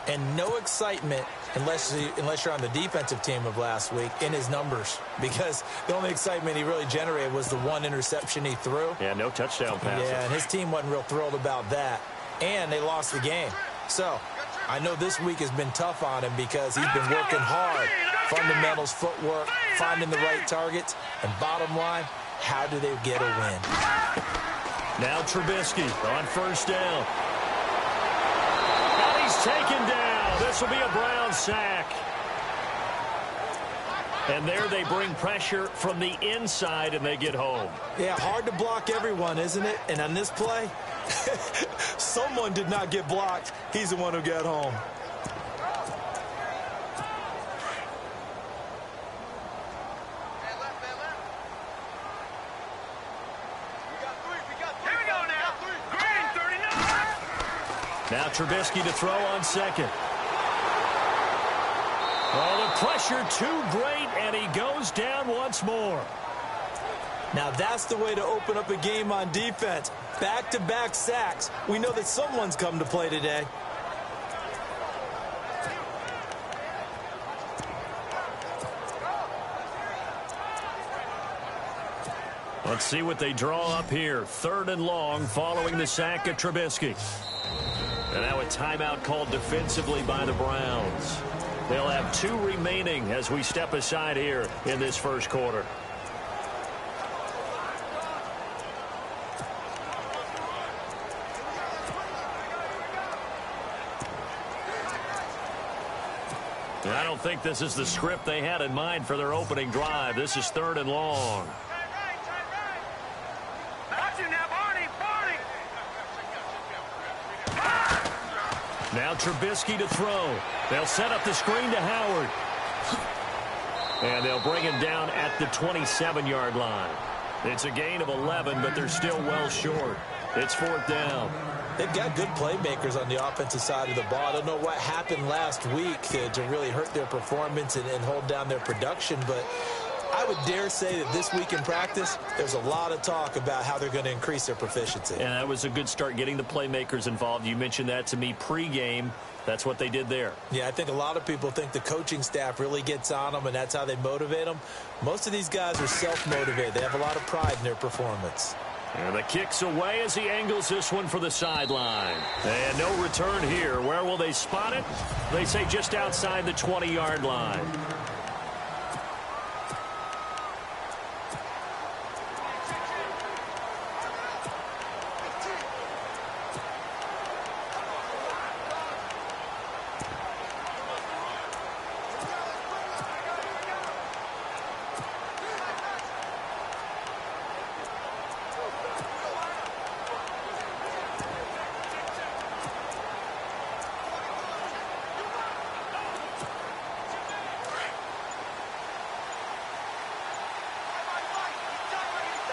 And no excitement, unless you're on the defensive team of last week, in his numbers. Because the only excitement he really generated was the one interception he threw. Yeah, no touchdown passes. Yeah, and his team wasn't real thrilled about that. And they lost the game. So, I know this week has been tough on him because he's been working hard. Fundamentals, footwork, finding the right targets. And bottom line, how do they get a win? Now Trubisky on first down. And he's taken down. This will be a Brown sack. And there they bring pressure from the inside, and they get home. Yeah, hard to block everyone, isn't it? And on this play, someone did not get blocked. He's the one who got home. Now Trubisky to throw on second. Oh, the pressure too great, and he goes down once more. Now that's the way to open up a game on defense. Back-to-back sacks. We know that someone's come to play today. Let's see what they draw up here. 3rd and long following the sack of Trubisky. And now a timeout called defensively by the Browns. They'll have 2 remaining as we step aside here in this first quarter. I don't think this is the script they had in mind for their opening drive. This is 3rd and long. Now Trubisky to throw. They'll set up the screen to Howard. And they'll bring him down at the 27-yard line. It's a gain of 11, but they're still well short. It's 4th down. They've got good playmakers on the offensive side of the ball. I don't know what happened last week to really hurt their performance and hold down their production, but I would dare say that this week in practice, there's a lot of talk about how they're going to increase their proficiency. And that was a good start getting the playmakers involved. You mentioned that to me pregame. That's what they did there. Yeah, I think a lot of people think the coaching staff really gets on them, and that's how they motivate them. Most of these guys are self-motivated. They have a lot of pride in their performance. And the kick's away as he angles this one for the sideline. And no return here. Where will they spot it? They say just outside the 20-yard line.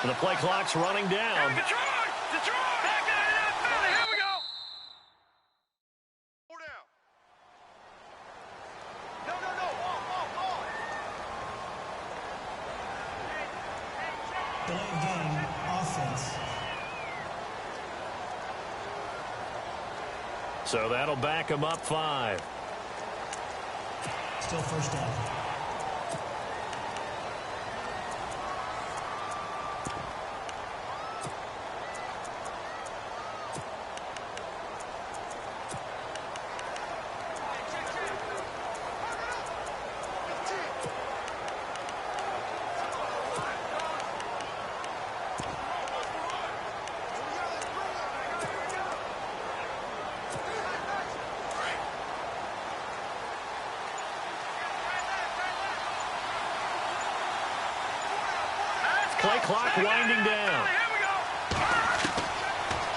And the play clock's running down. Detroit! Back in that Philly! Here we go! 4 down. No. Delay game, offense. So that'll back him up 5. Still first down. Play clock winding down.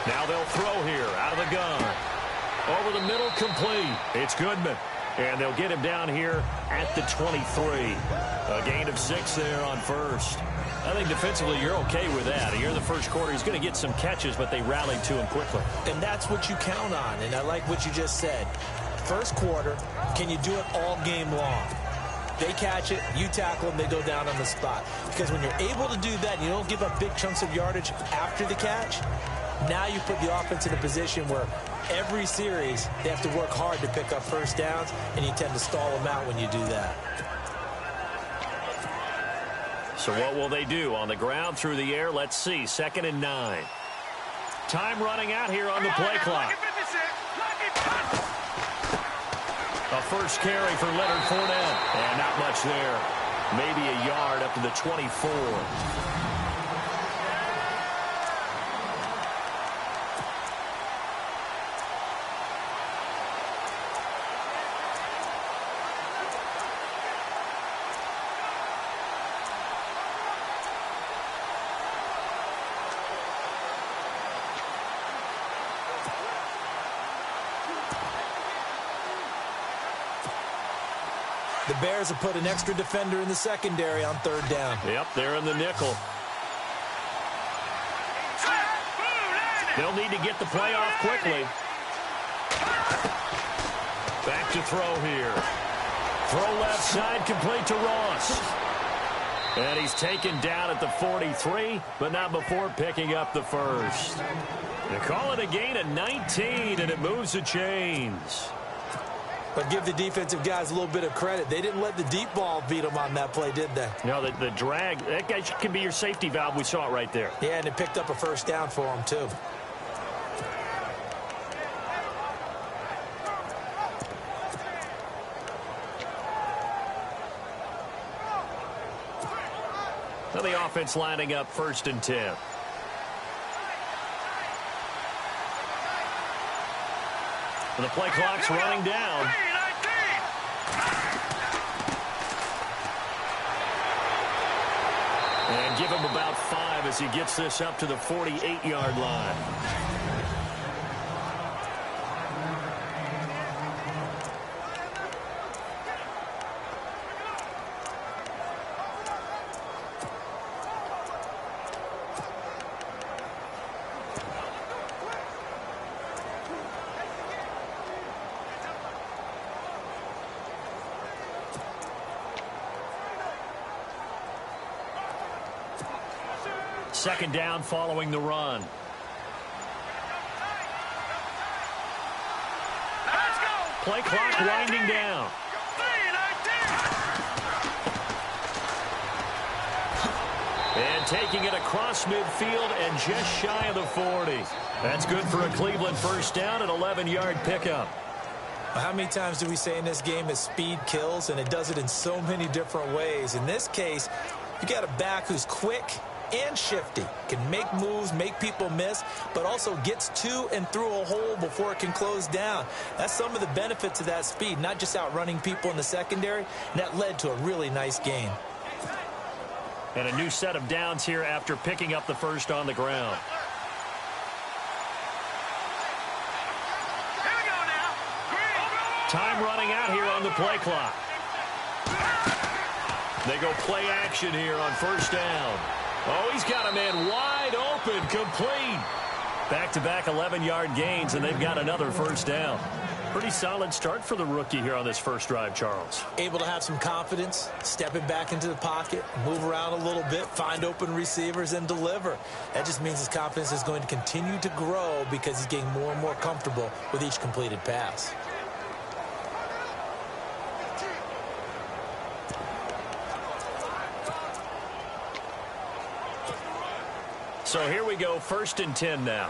Now they'll throw here out of the gun. Over the middle, complete. It's Goodman. And they'll get him down here at the 23. A gain of 6 there on first. I think defensively you're okay with that. Here in the first quarter, he's going to get some catches, but they rallied to him quickly. And that's what you count on, and I like what you just said. First quarter, can you do it all game long? They catch it, you tackle them, they go down on the spot. Because when you're able to do that, and you don't give up big chunks of yardage after the catch, now you put the offense in a position where every series, they have to work hard to pick up first downs, and you tend to stall them out when you do that. So what will they do? On the ground, through the air, let's see. 2nd and 9. Time running out here on the play clock. A first carry for Leonard Fournette. And not much there. Maybe a yard up to the 24. The Bears have put an extra defender in the secondary on 3rd down. Yep, they're in the nickel. They'll need to get the play off quickly. Back to throw here. Throw left side, complete to Ross. And he's taken down at the 43, but not before picking up the first. They call it a gain of 19, and it moves the chains. But give the defensive guys a little bit of credit. They didn't let the deep ball beat them on that play, did they? No, the drag, that guy can be your safety valve. We saw it right there. Yeah, and it picked up a first down for them, too. So the offense lining up 1st and 10. And the play clock's running down. And give him about 5 as he gets this up to the 48-yard line. Second down following the run. Play clock winding down. And taking it across midfield and just shy of the 40. That's good for a Cleveland first down, an 11-yard pickup. How many times do we say in this game that speed kills, and it does it in so many different ways? In this case, you got a back who's quick and shifty, can make moves, make people miss, but also gets to and through a hole before it can close down. That's some of the benefits of that speed, not just outrunning people in the secondary, and that led to a really nice gain. And a new set of downs here after picking up the first on the ground. Time running out here on the play clock. They go play action here on first down. Oh, he's got a man wide open, complete. Back-to-back 11-yard gains, and they've got another first down. Pretty solid start for the rookie here on this first drive, Charles. Able to have some confidence, stepping back into the pocket, move around a little bit, find open receivers, and deliver. That just means his confidence is going to continue to grow because he's getting more and more comfortable with each completed pass. So here we go, 1st and 10 now.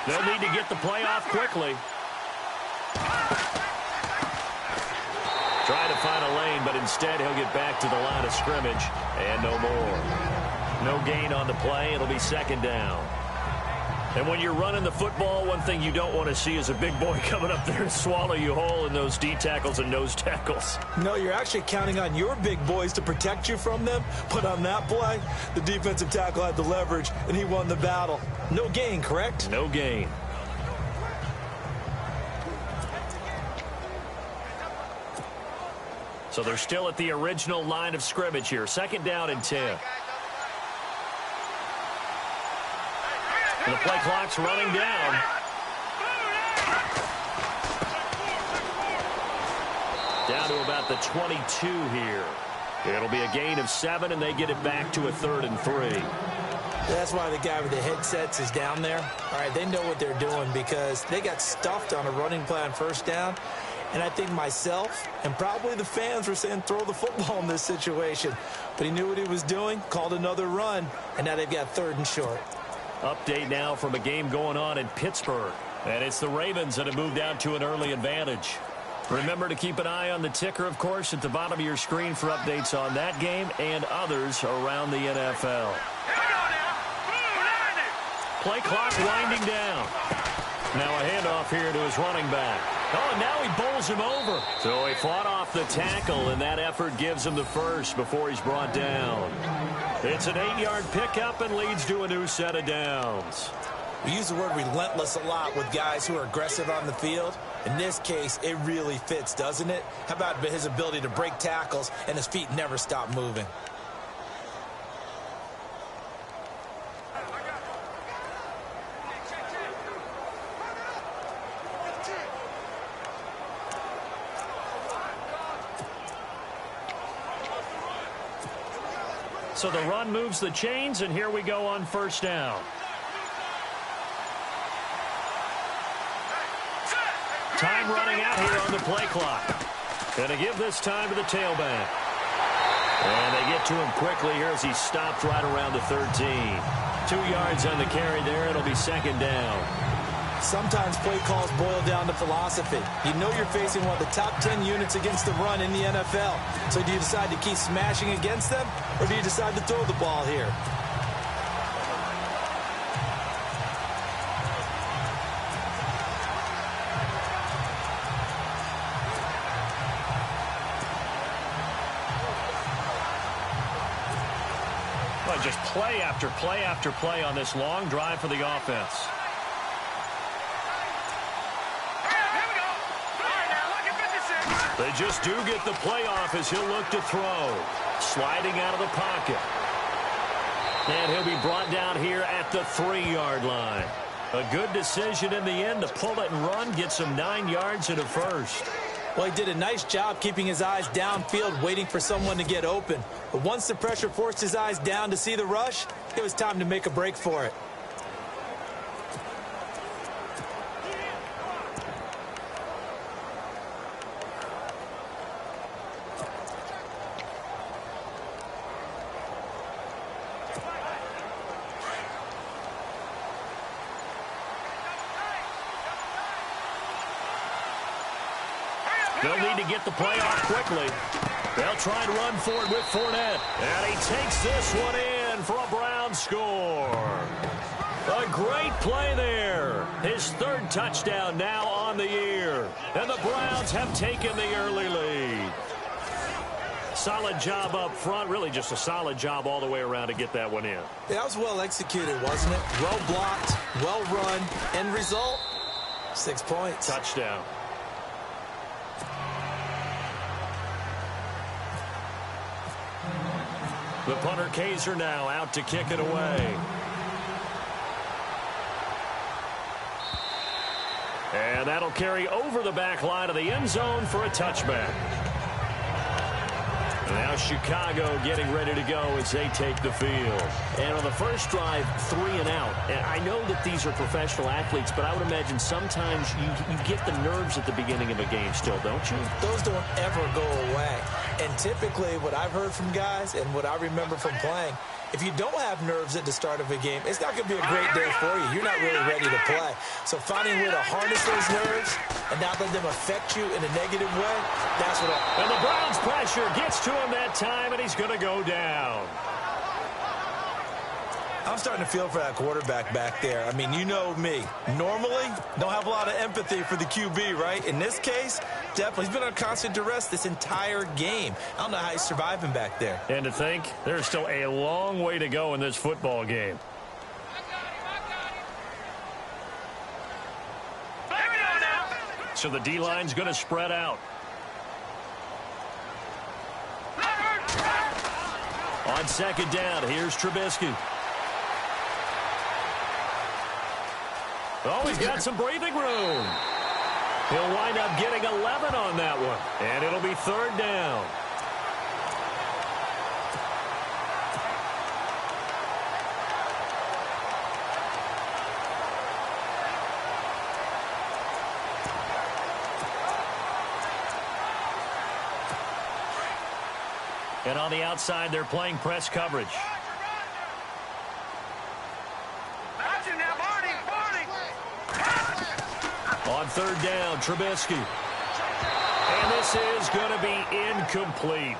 They'll need to get the play off quickly. Trying to find a lane, but instead he'll get back to the line of scrimmage, and no more. No gain on the play. It'll be 2nd down. And when you're running the football, one thing you don't want to see is a big boy coming up there and swallow you whole in those D tackles and nose tackles. No, you're actually counting on your big boys to protect you from them. But on that play, the defensive tackle had the leverage, and he won the battle. No gain, correct? No gain. So they're still at the original line of scrimmage here. 2nd down and 10. And the play clock's running down. Down to about the 22 here. It'll be a gain of 7, and they get it back to a 3rd and 3. That's why the guy with the headsets is down there. All right, they know what they're doing because they got stuffed on a running play on first down. And I think myself and probably the fans were saying throw the football in this situation. But he knew what he was doing, called another run, and now they've got 3rd and short. Update now from a game going on in Pittsburgh. And it's the Ravens that have moved out to an early advantage. Remember to keep an eye on the ticker, of course, at the bottom of your screen for updates on that game and others around the NFL. Play clock winding down. Now a handoff here to his running back. Oh, and now he bowls him over. So he fought off the tackle, and that effort gives him the first before he's brought down. It's an 8-yard pickup and leads to a new set of downs. We use the word relentless a lot with guys who are aggressive on the field. In this case, it really fits, doesn't it? How about his ability to break tackles and his feet never stop moving? So the run moves the chains, and here we go on first down. Time running out here on the play clock. Going to give this time to the tailback. And they get to him quickly here as he stopped right around the 13. 2 yards on the carry there. It'll be 2nd down. Sometimes play calls boil down to philosophy. You know you're facing one of the top 10 units against the run in the NFL. So do you decide to keep smashing against them, or do you decide to throw the ball here? Well, just play after play after play on this long drive for the offense. They just do get the playoff as he'll look to throw. Sliding out of the pocket. And he'll be brought down here at the 3-yard line. A good decision in the end to pull it and run, get some 9 yards and a first. Well, he did a nice job keeping his eyes downfield, waiting for someone to get open. But once the pressure forced his eyes down to see the rush, it was time to make a break for it. They'll need to get the play off quickly. They'll try and run forward with Fournette. And he takes this one in for a Brown score. A great play there. His 3rd touchdown now on the year. And the Browns have taken the early lead. Solid job up front. Really just a solid job all the way around to get that one in. Yeah, that was well executed, wasn't it? Well blocked, well run. End result, 6 points. Touchdown. The punter Kaiser now out to kick it away. And that'll carry over the back line of the end zone for a touchback. Now Chicago getting ready to go as they take the field. And on the first drive, 3 and out. And I know that these are professional athletes, but I would imagine sometimes you get the nerves at the beginning of a game still, don't you? Those don't ever go away. And typically what I've heard from guys and what I remember from playing, if you don't have nerves at the start of a game, it's not going to be a great day for you. You're not really ready to play. So finding a way to harness those nerves and not let them affect you in a negative way, that's what And the Browns pressure gets to him that time, and he's going to go down. I'm starting to feel for that quarterback back there. I mean, you know me. Normally, don't have a lot of empathy for the QB, right? In this case, definitely. He's been on constant duress this entire game. I don't know how he's surviving back there. And to think, there's still a long way to go in this football game. So the D-line's going to spread out. On 2nd down, here's Trubisky. Oh, he's got some breathing room. He'll wind up getting 11 on that one. And it'll be 3rd down. And on the outside, they're playing press coverage. On third down, Trubisky. And this is going to be incomplete.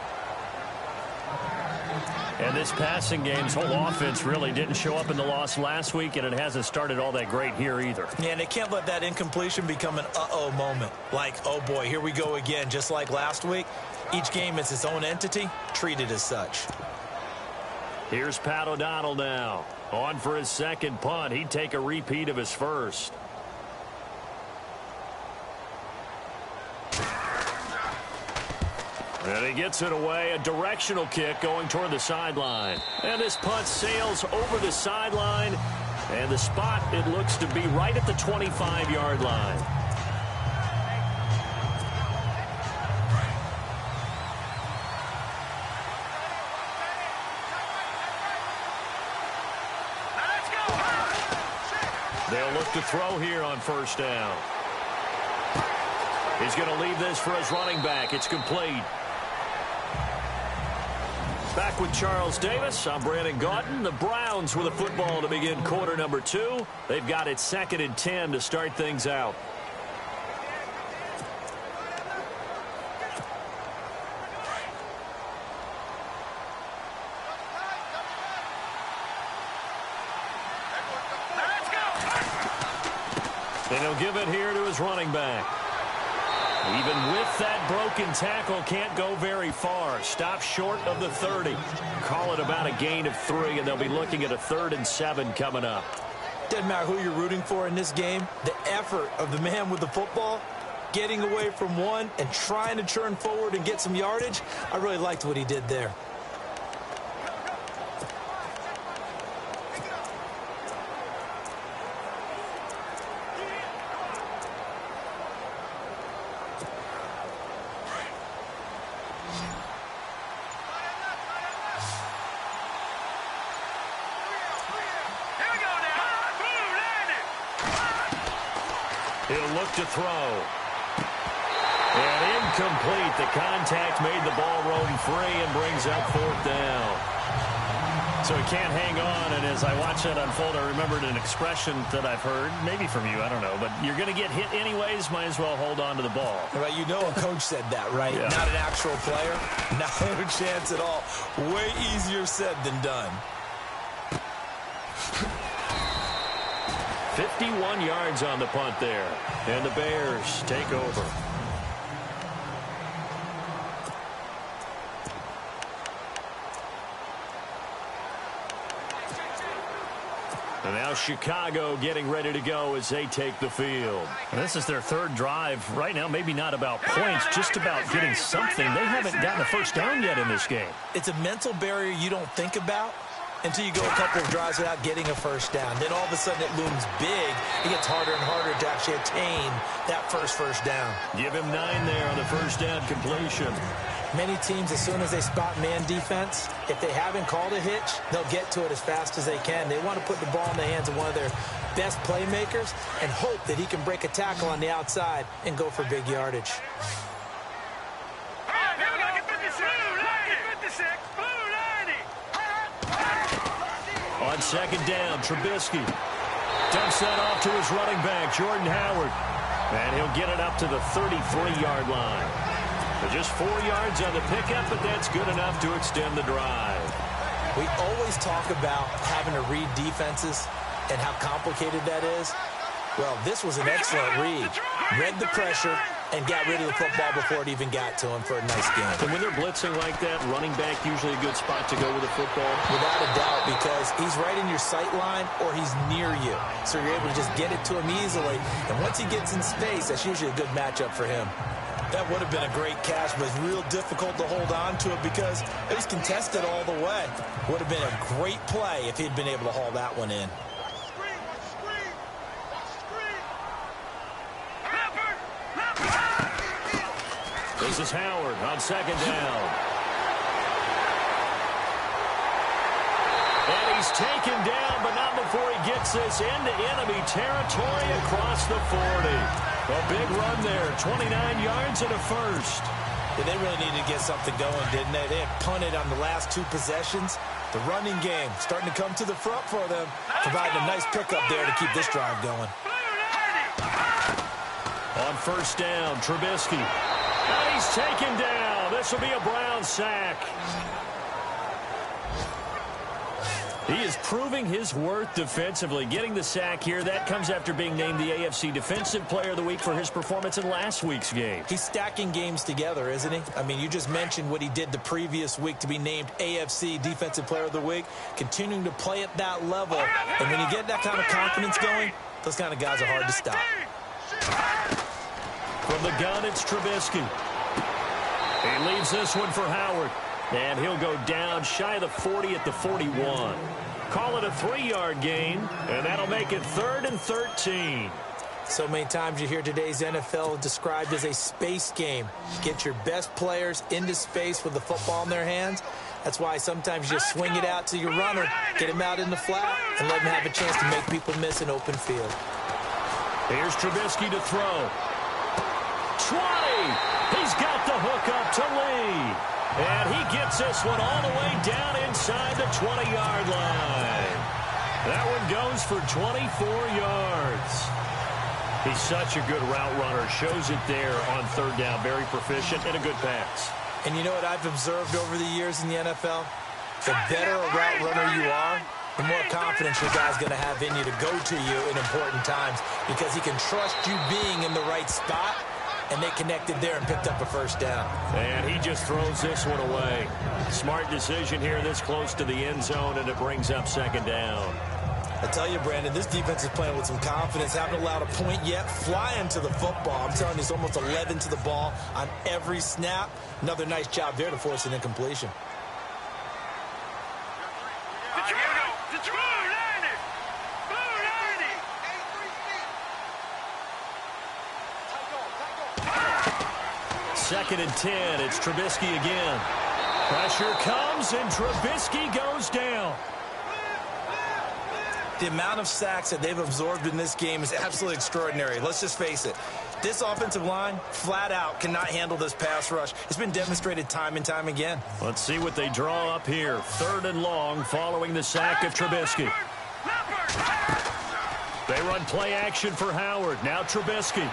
And this passing game's whole offense really didn't show up in the loss last week, and it hasn't started all that great here either. Yeah, and they can't let that incompletion become an uh-oh moment. Like, oh boy, here we go again, just like last week. Each game is its own entity, treated as such. Here's Pat O'Donnell now. On for his second punt. He'd take a repeat of his first. And he gets it away, a directional kick going toward the sideline. And this punt sails over the sideline. And the spot, it looks to be right at the 25-yard line. They'll look to throw here on first down. He's going to leave this for his running back. It's complete. Back with Charles Davis. I'm Brandon Gaudin. The Browns with a football to begin quarter number 2. They've got it 2nd and 10 to start things out. And he'll give it here to his running back. Even with that broken tackle, can't go very far. Stop short of the 30. Call it about a gain of 3, and they'll be looking at a 3rd and 7 coming up. Doesn't matter who you're rooting for in this game. The effort of the man with the football, getting away from one and trying to turn forward and get some yardage, I really liked what he did there. He'll look to throw. And incomplete. The contact made the ball roam free and brings up 4th down. So he can't hang on, and as I watch that unfold, I remembered an expression that I've heard, maybe from you, I don't know, but you're going to get hit anyways, might as well hold on to the ball. Right, you know a coach said that, right? Yeah. Not an actual player. Not a chance at all. Way easier said than done. 51 yards on the punt there. And the Bears take over. And now Chicago getting ready to go as they take the field. And this is their 3rd drive. Right now, maybe not about points, just about getting something. They haven't gotten a first down yet in this game. It's a mental barrier you don't think about until you go a couple of drives without getting a first down. Then all of a sudden it looms big. It gets harder and harder to actually attain that first down. Give him 9 there on the first down completion. Many teams, as soon as they spot man defense, if they haven't called a hitch, they'll get to it as fast as they can. They want to put the ball in the hands of one of their best playmakers and hope that he can break a tackle on the outside and go for big yardage. On 2nd down, Trubisky dumps that off to his running back, Jordan Howard. And he'll get it up to the 33-yard line. So just 4 yards on the pickup, but that's good enough to extend the drive. We always talk about having to read defenses and how complicated that is. Well, this was an excellent read. Read the pressure and got rid of the football before it even got to him for a nice game. And when they're blitzing like that, running back usually a good spot to go with the football? Without a doubt, because he's right in your sight line or he's near you. So you're able to just get it to him easily. And once he gets in space, that's usually a good matchup for him. That would have been a great catch, but it's real difficult to hold on to it because it was contested all the way. Would have been a great play if he'd been able to haul that one in. This is Howard on 2nd down. And he's taken down, but not before he gets this into enemy territory across the 40. A big run there, 29 yards and a first. Yeah, they really needed to get something going, didn't they? They had punted on the last 2 possessions. The running game starting to come to the front for them, providing a nice pickup there to keep this drive going. On first down, Trubisky. And he's taken down. This will be a Brown sack. He is proving his worth defensively. Getting the sack here, that comes after being named the AFC Defensive Player of the Week for his performance in last week's game. He's stacking games together, isn't he? I mean, you just mentioned what he did the previous week to be named AFC Defensive Player of the Week, continuing to play at that level. And when you get that kind of confidence going, those kind of guys are hard to stop. From the gun, it's Trubisky. He leaves this one for Howard. And he'll go down shy of the 40 at the 41. Call it a 3-yard gain, and that'll make it 3rd and 13. So many times you hear today's NFL described as a space game. Get your best players into space with the football in their hands. That's why sometimes you just swing it out to your runner, get him out in the flat, and let him have a chance to make people miss an open field. Here's Trubisky to throw. 20! He's got the hook up to Lee. And he gets this one all the way down inside the 20-yard line. That one goes for 24 yards. He's such a good route runner. Shows it there on 3rd down. Very proficient and a good pass. And you know what I've observed over the years in the NFL? The better a route runner you are, the more confidence your guy's going to have in you to go to you in important times because he can trust you being in the right spot. And they connected there and picked up a first down. And he just throws this one away. Smart decision here this close to the end zone, and it brings up 2nd down. I tell you, Brandon, this defense is playing with some confidence. Haven't allowed a point yet. Flying to the football. I'm telling you, it's almost 11 to the ball on every snap. Another nice job there to force an incompletion. Second and 10. It's Trubisky again. Pressure comes, and Trubisky goes down. The amount of sacks that they've absorbed in this game is absolutely extraordinary. Let's just face it. This offensive line, flat out, cannot handle this pass rush. It's been demonstrated time and time again. Let's see what they draw up here. 3rd and long following the sack of Trubisky. They run play action for Howard. Now Trubisky.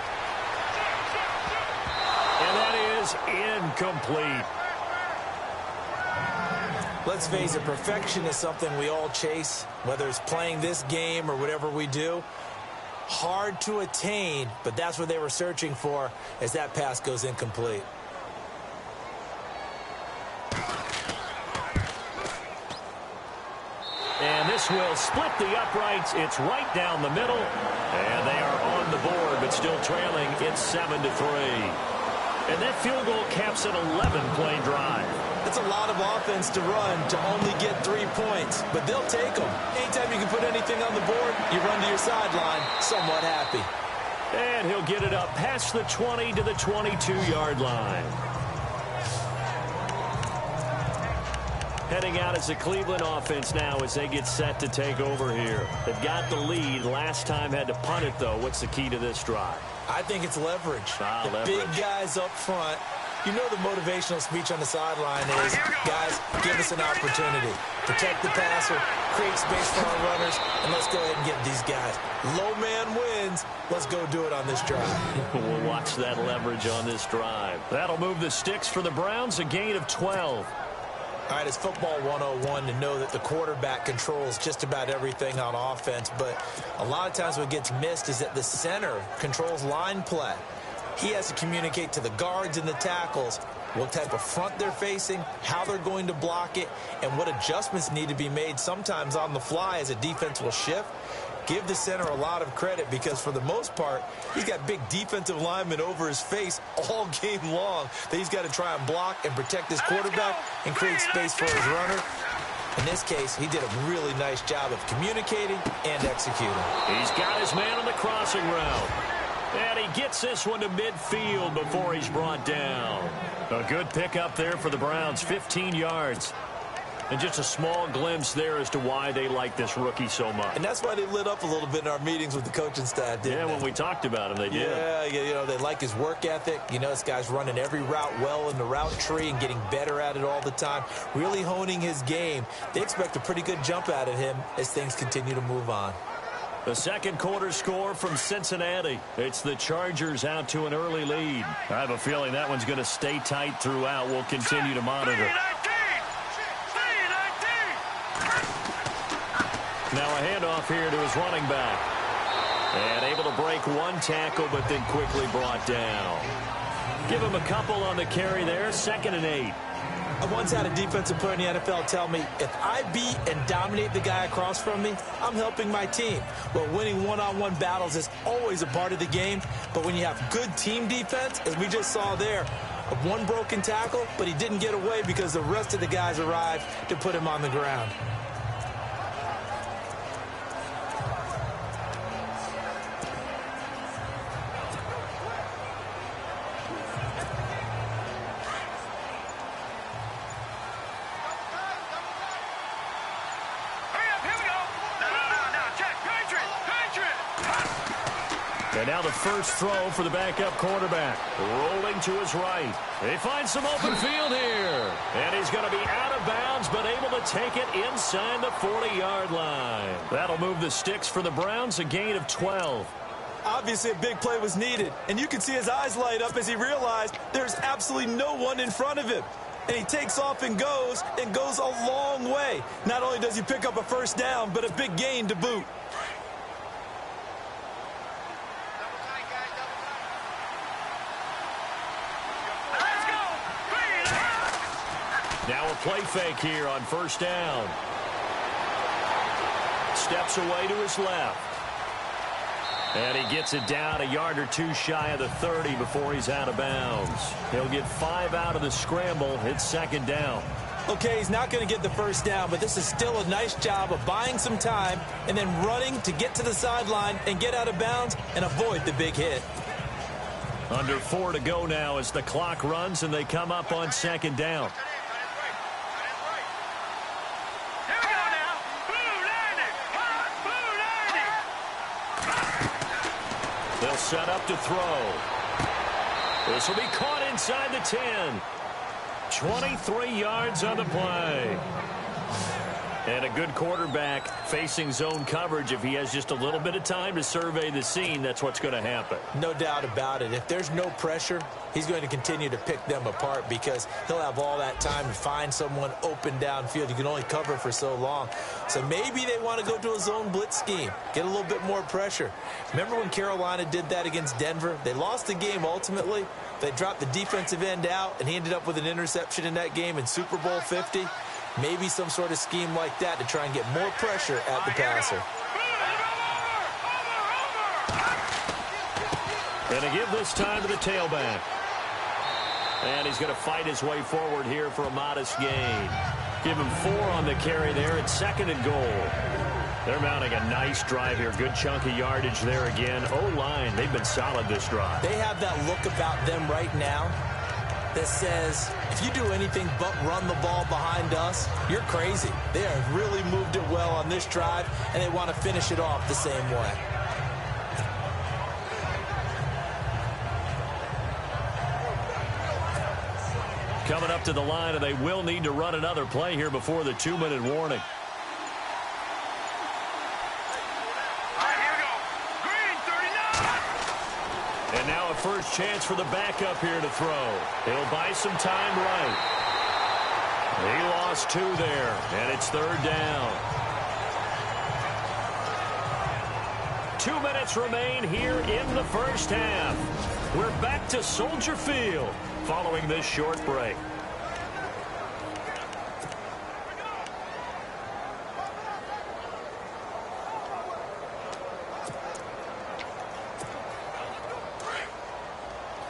And that is incomplete. Let's face it, perfection is something we all chase, whether it's playing this game or whatever we do. Hard to attain, but that's what they were searching for as that pass goes incomplete. And this will split the uprights. It's right down the middle. And they are on the board, but still trailing. It's 7-3. And that field goal caps an 11-play drive. It's a lot of offense to run to only get 3 points, but they'll take them. Anytime you can put anything on the board, you run to your sideline somewhat happy. And he'll get it up past the 20 to the 22-yard line. Heading out as the Cleveland offense now as they get set to take over here. They've got the lead. Last time had to punt it, though. What's the key to this drive? I think it's leverage. Leverage. Big guys up front. You know the motivational speech on the sideline is, guys, give us an opportunity. Protect the passer, create space for our runners, and let's go ahead and get these guys. Low man wins. Let's go do it on this drive. We'll watch that leverage on this drive. That'll move the sticks for the Browns, a gain of 12. All right, it's football 101 to know that the quarterback controls just about everything on offense, but a lot of times what gets missed is that the center controls line play. He has to communicate to the guards and the tackles what type of front they're facing, how they're going to block it, and what adjustments need to be made sometimes on the fly as a defense will shift. Give the center a lot of credit because for the most part, he's got big defensive linemen over his face all game long that he's got to try and block and protect his quarterback and create space for his runner. In this case, he did a really nice job of communicating and executing. He's got his man on the crossing route. And he gets this one to midfield before he's brought down. A good pickup there for the Browns, 15 yards. And just a small glimpse there as to why they like this rookie so much. And that's why they lit up a little bit in our meetings with the coaching staff, didn't they? When we talked about him, they did. Yeah, they like his work ethic. This guy's running every route well in the route tree and getting better at it all the time, really honing his game. They expect a pretty good jump out of him as things continue to move on. The second quarter score from Cincinnati. It's the Chargers out to an early lead. I have a feeling that one's going to stay tight throughout. We'll continue to monitor. Now a handoff here to his running back. And able to break one tackle, but then quickly brought down. Give him a couple on the carry there. 2nd and 8. I once had a defensive player in the NFL tell me, if I beat and dominate the guy across from me, I'm helping my team. Well, winning one-on-one battles is always a part of the game, but when you have good team defense, as we just saw there, one broken tackle, but he didn't get away because the rest of the guys arrived to put him on the ground. And now the first throw for the backup quarterback. Rolling to his right. They find some open field here. And he's going to be out of bounds, but able to take it inside the 40-yard line. That'll move the sticks for the Browns, a gain of 12. Obviously, a big play was needed. And you can see his eyes light up as he realized there's absolutely no one in front of him. And he takes off and goes a long way. Not only does he pick up a first down, but a big gain to boot. Now a play fake here on first down. Steps away to his left. And he gets it down a yard or two shy of the 30 before he's out of bounds. He'll get 5 out of the scramble. It's 2nd down. Okay, he's not going to get the first down, but this is still a nice job of buying some time and then running to get to the sideline and get out of bounds and avoid the big hit. Under 4 to go now as the clock runs and they come up on 2nd down. They'll set up to throw. This will be caught inside the 10. 23 yards on the play. And a good quarterback facing zone coverage. If he has just a little bit of time to survey the scene, that's what's going to happen. No doubt about it. If there's no pressure, he's going to continue to pick them apart because he'll have all that time to find someone open downfield. You can only cover for so long. So maybe they want to go to a zone blitz scheme, get a little bit more pressure. Remember when Carolina did that against Denver? They lost the game ultimately. They dropped the defensive end out, and he ended up with an interception in that game in Super Bowl 50. Maybe some sort of scheme like that to try and get more pressure at the passer. And to give this time to the tailback. And he's going to fight his way forward here for a modest gain. Give him 4 on the carry there at 2nd and goal. They're mounting a nice drive here. Good chunk of yardage there again. O-line, they've been solid this drive. They have that look about them right now that says, if you do anything but run the ball behind us, you're crazy. They have really moved it well on this drive, and they want to finish it off the same way. Coming up to the line, and they will need to run another play here before the 2-minute warning. And now a first chance for the backup here to throw. He'll buy some time right. He lost 2 there, and it's 3rd down. 2 minutes remain here in the first half. We're back to Soldier Field following this short break.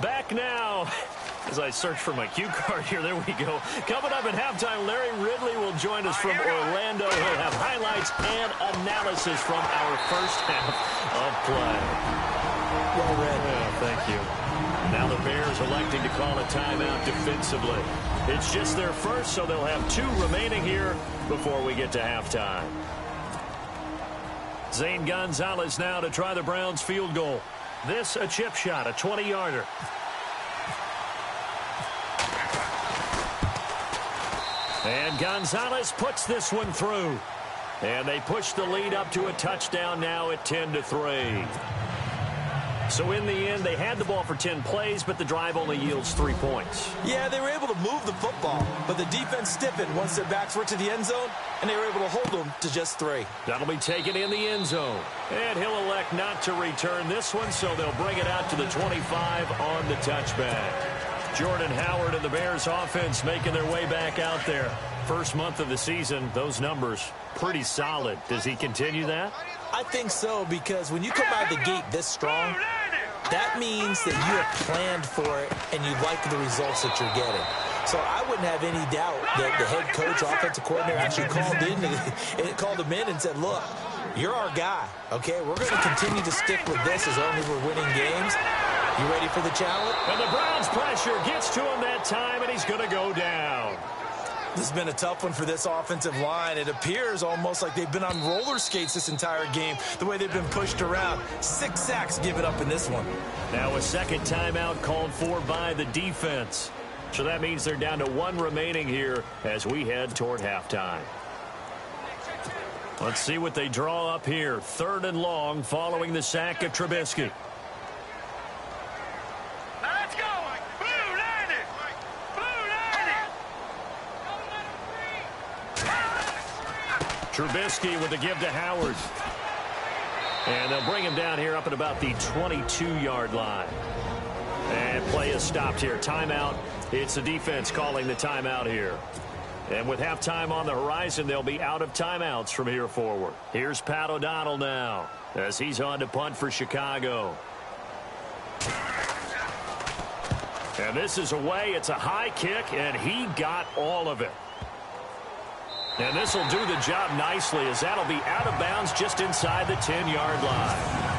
Back now, as I search for my cue card here, there we go. Coming up at halftime, Larry Ridley will join us from Orlando. He'll have highlights and analysis from our first half of play. Well read. Yeah, thank you. Now the Bears electing to call a timeout defensively. It's just their first, so they'll have 2 remaining here before we get to halftime. Zane Gonzalez now to try the Browns field goal. This a chip shot, a 20-yarder. And Gonzalez puts this one through. And they push the lead up to a touchdown now at 10-3. So in the end, they had the ball for 10 plays, but the drive only yields 3 points. Yeah, they were able to move the football, but the defense stiffened once their backs were to the end zone, and they were able to hold them to just 3. That'll be taken in the end zone. And he'll elect not to return this one, so they'll bring it out to the 25 on the touchback. Jordan Howard and the Bears offense making their way back out there. First month of the season, those numbers pretty solid. Does he continue that? I think so, because when you come out of the gate this strong, that means that you have planned for it and you like the results that you're getting. So I wouldn't have any doubt that the head coach, offensive coordinator actually called him in and said, look, you're our guy, okay? We're going to continue to stick with this as long as we're winning games. You ready for the challenge? And the Browns pressure gets to him that time, and he's going to go down. This has been a tough one for this offensive line. It appears almost like they've been on roller skates this entire game, the way they've been pushed around. 6 sacks given up in this one. Now a second timeout called for by the defense. So that means they're down to 1 remaining here as we head toward halftime. Let's see what they draw up here. 3rd and long following the sack of Trubisky. Let's go! Blue landed! Blue landed! Trubisky with the give to Howard. And they'll bring him down here up at about the 22-yard line. And play is stopped here. Timeout. It's the defense calling the timeout here. And with halftime on the horizon, they'll be out of timeouts from here forward. Here's Pat O'Donnell now as he's on to punt for Chicago. And this is away. It's a high kick, and he got all of it. And this will do the job nicely as that'll be out of bounds just inside the 10-yard line.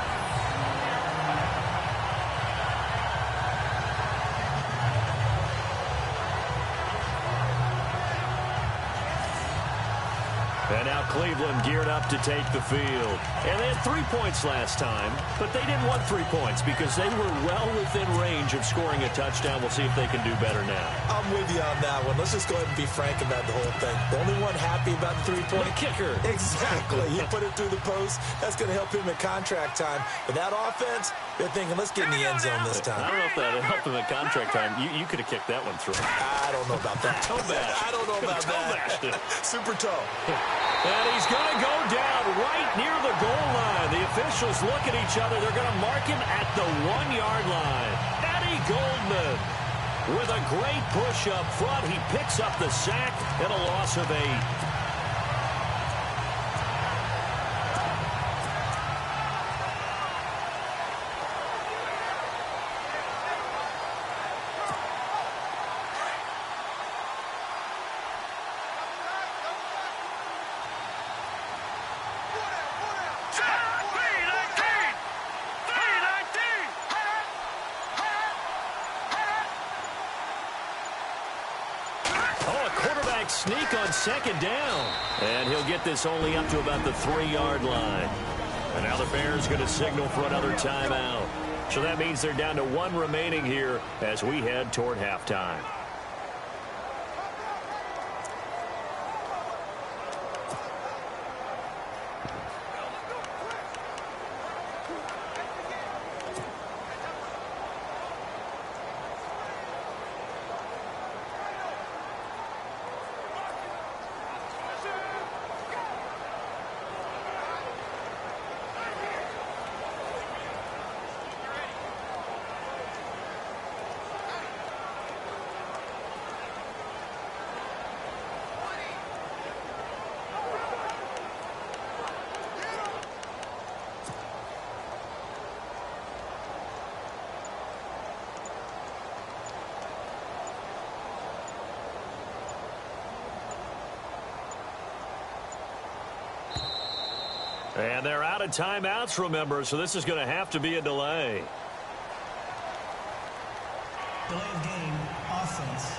And now Cleveland geared up to take the field. And they had 3 points last time, but they didn't want 3 points because they were well within range of scoring a touchdown. We'll see if they can do better now. I'm with you on that one. Let's just go ahead and be frank about the whole thing. The only one happy about the 3-point kicker. Exactly. He put it through the post. That's going to help him at contract time. But that offense, they're thinking, let's get in the end zone this time. I don't know if that helped him at contract time. You could have kicked that one through. I don't know about that. Toe bash. I don't know about that. Super toe. And he's going to go down right near the goal line. The officials look at each other. They're going to mark him at the 1-yard line. Eddie Goldman with a great push up front. He picks up the sack and a loss of 8. Sneak on 2nd down. And he'll get this only up to about the 3-yard line. And now the Bears going to signal for another timeout. So that means they're down to 1 remaining here as we head toward halftime. And they're out of timeouts, remember, so this is going to have to be a delay. Delay of game, offense.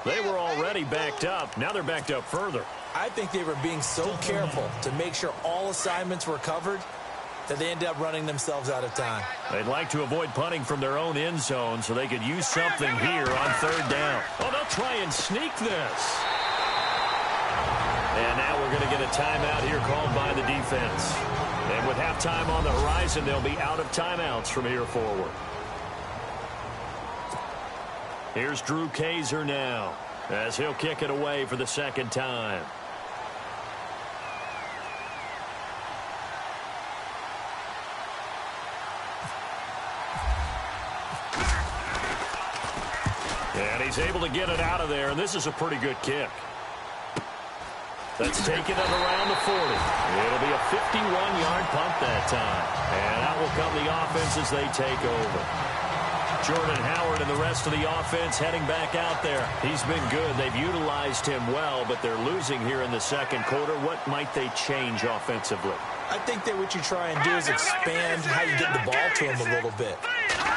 They were already backed up. Now they're backed up further. I think they were being so careful to make sure all assignments were covered that they ended up running themselves out of time. They'd like to avoid punting from their own end zone so they could use something here on third down. Oh, they'll try and sneak this. And now we're going to get a timeout here called by the defense. And with halftime on the horizon, they'll be out of timeouts from here forward. Here's Drew Kaiser now as he'll kick it away for the second time. And he's able to get it out of there, and this is a pretty good kick. That's taken it around the 40. It'll be a 51-yard punt that time. And out will come the offense as they take over. Jordan Howard and the rest of the offense heading back out there. He's been good. They've utilized him well, but they're losing here in the second quarter. What might they change offensively? I think that what you try and do is expand how you get the ball to him a little bit.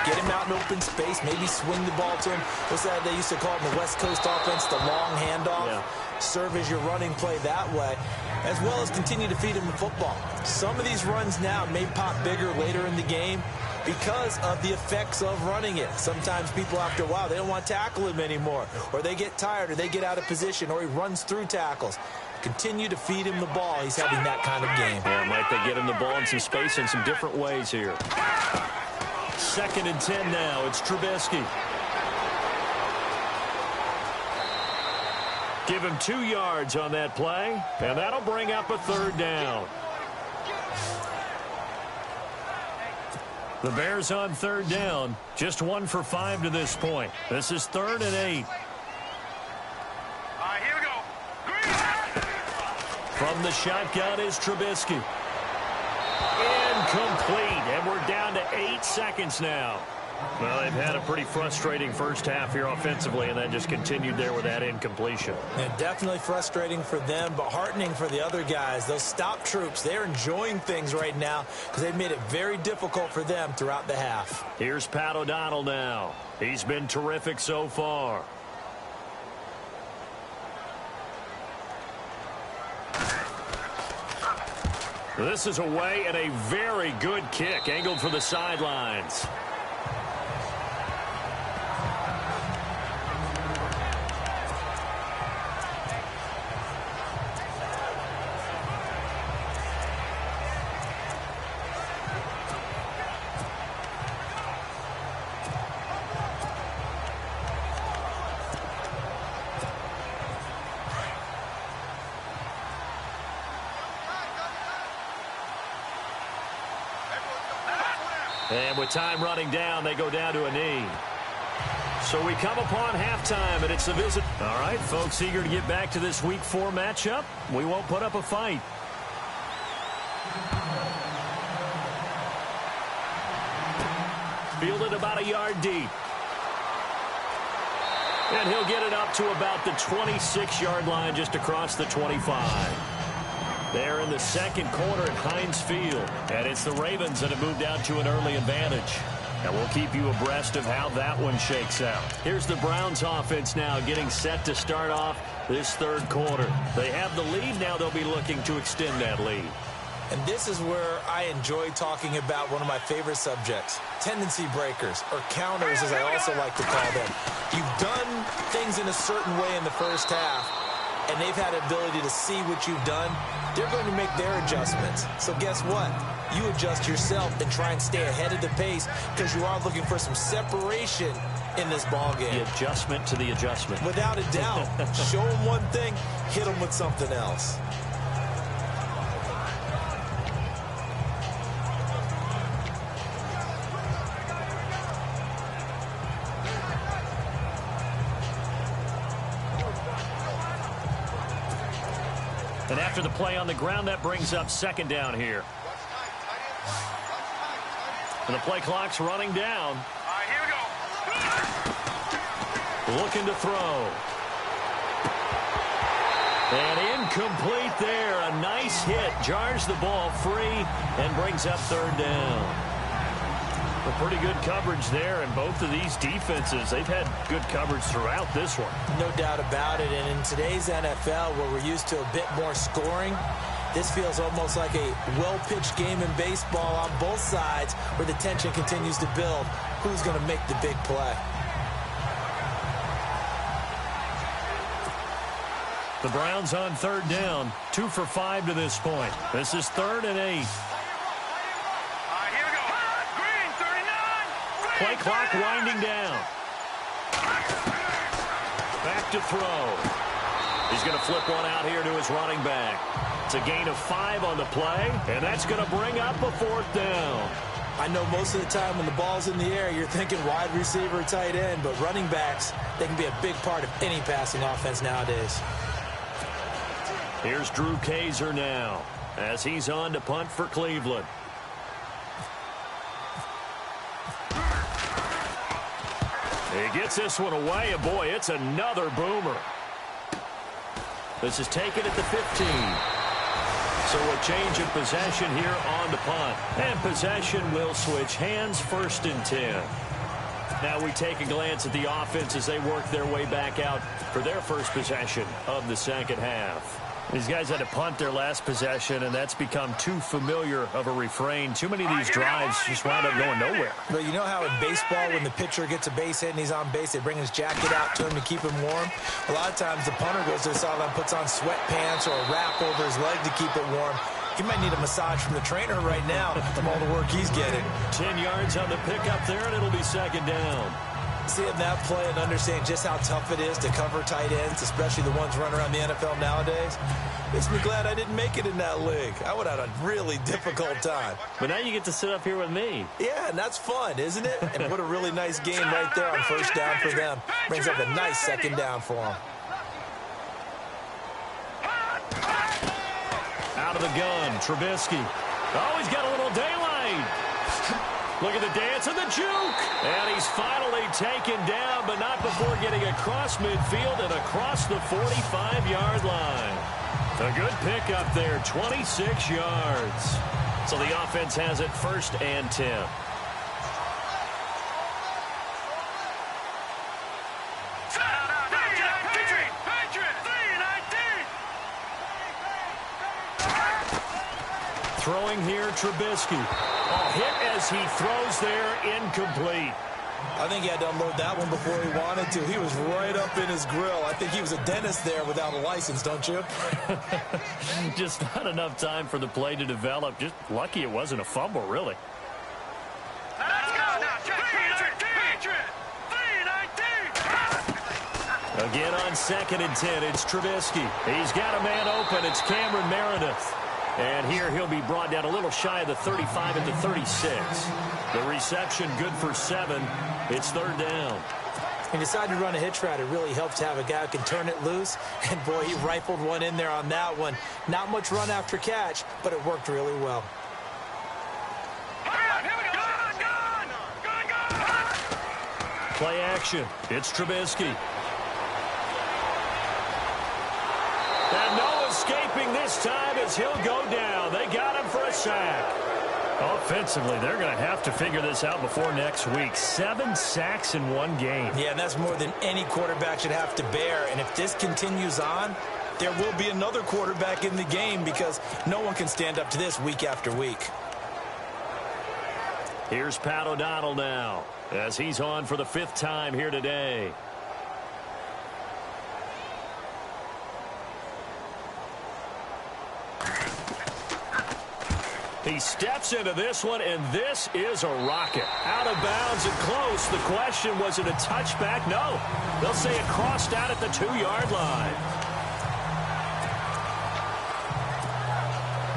Get him out in open space, maybe swing the ball to him. What's that they used to call it in the West Coast offense, the long handoff? Yeah. Serve as your running play that way, as well as continue to feed him the football. Some of these runs now may pop bigger later in the game because of the effects of running it. Sometimes people, after a while, they don't want to tackle him anymore, or they get tired, or they get out of position, or he runs through tackles. Continue to feed him the ball. He's having that kind of game. Yeah, might they get him the ball in some space in some different ways here. 2nd and 10 now. It's Trubisky. Give him 2 yards on that play, and that'll bring up a third down. The Bears on third down, just 1 for 5 to this point. This is 3rd and 8. All right, here we go. From the shotgun is Trubisky. Incomplete, and we're down to 8 seconds now. Well, they've had a pretty frustrating first half here offensively, and that just continued there with that incompletion. Yeah, definitely frustrating for them, but heartening for the other guys. Those stop troops, they're enjoying things right now because they've made it very difficult for them throughout the half. Here's Pat O'Donnell now. He's been terrific so far. This is away, and a very good kick angled for the sidelines. And with time running down, they go down to a knee. So we come upon halftime, and it's the visit. All right, folks, eager to get back to this Week 4 matchup. We won't put up a fight. Fielded about a yard deep. And he'll get it up to about the 26-yard line, just across the 25. They're in the second quarter at Heinz Field, and it's the Ravens that have moved out to an early advantage. And we'll keep you abreast of how that one shakes out. Here's the Browns offense now getting set to start off this third quarter. They have the lead. Now they'll be looking to extend that lead. And this is where I enjoy talking about one of my favorite subjects, tendency breakers, or counters as I also like to call them. You've done things in a certain way in the first half, and they've had the ability to see what you've done. They're going to make their adjustments. So guess what? You adjust yourself and try and stay ahead of the pace because you are looking for some separation in this ball game. The adjustment to the adjustment. Without a doubt. Show them one thing, hit them with something else. And after the play on the ground, that brings up second down here. And the play clock's running down. All right, here we go. Looking to throw. And incomplete there. A nice hit. Jars the ball free and brings up third down. A pretty good coverage there, and both of these defenses, they've had good coverage throughout this one. No doubt about it, and in today's NFL, where we're used to a bit more scoring, this feels almost like a well-pitched game in baseball on both sides where the tension continues to build. Who's going to make the big play? The Browns on third down, 2 for 5 to this point. This is 3rd and 8. Play clock winding down. Back to throw. He's going to flip one out here to his running back. It's a gain of 5 on the play, and that's going to bring up a 4th down. I know most of the time when the ball's in the air, you're thinking wide receiver, tight end, but running backs, they can be a big part of any passing offense nowadays. Here's Drew Kaiser now as he's on to punt for Cleveland. He gets this one away, and boy, it's another boomer. This is taken at the 15. So a change of possession here on the punt. And possession will switch hands, 1st and 10. Now we take a glance at the offense as they work their way back out for their first possession of the second half. These guys had to punt their last possession, and that's become too familiar of a refrain. Too many of these drives just wound up going nowhere. But you know how in baseball, when the pitcher gets a base hit and he's on base, they bring his jacket out to him to keep him warm? A lot of times the punter goes to the sideline, puts on sweatpants or a wrap over his leg to keep it warm. He might need a massage from the trainer right now from all the work he's getting. 10 yards on the pickup there, and it'll be 2nd down. Seeing that play and understanding just how tough it is to cover tight ends, especially the ones running around the NFL nowadays, makes me glad I didn't make it in that league. I would have had a really difficult time. But now you get to sit up here with me. Yeah, and that's fun, isn't it? And what a really nice game right there on 1st down for them. Brings up a nice 2nd down for them. Out of the gun, Trubisky. Oh, he's got a little daylight. Look at the dance and the juke. And he's finally taken down, but not before getting across midfield and across the 45-yard line. A good pickup there, 26 yards. So the offense has it 1st and 10. Throwing here, Trubisky. Oh, hit as he throws there, incomplete. I think he had to unload that one before he wanted to. He was right up in his grill. I think he was a dentist there without a license, don't you? Just not enough time for the play to develop. Just lucky it wasn't a fumble, really. Again on 2nd and 10, it's Trubisky. He's got a man open. It's Cameron Meredith. And here he'll be brought down a little shy of the 35 at the 36. The reception good for 7. It's 3rd down. He decided to run a hitch route. It really helps to have a guy who can turn it loose. And, boy, he rifled one in there on that one. Not much run after catch, but it worked really well. Play action. It's Trubisky. And no escaping this time as he'll go down. They got him for a sack. Offensively, they're going to have to figure this out before next week. 7 sacks in one game. Yeah, and that's more than any quarterback should have to bear. And if this continues on, there will be another quarterback in the game because no one can stand up to this week after week. Here's Pat O'Donnell now as he's on for the 5th time here today. He steps into this one, and this is a rocket. Out of bounds and close. The question, was it a touchback? No. They'll say it crossed out at the 2-yard line.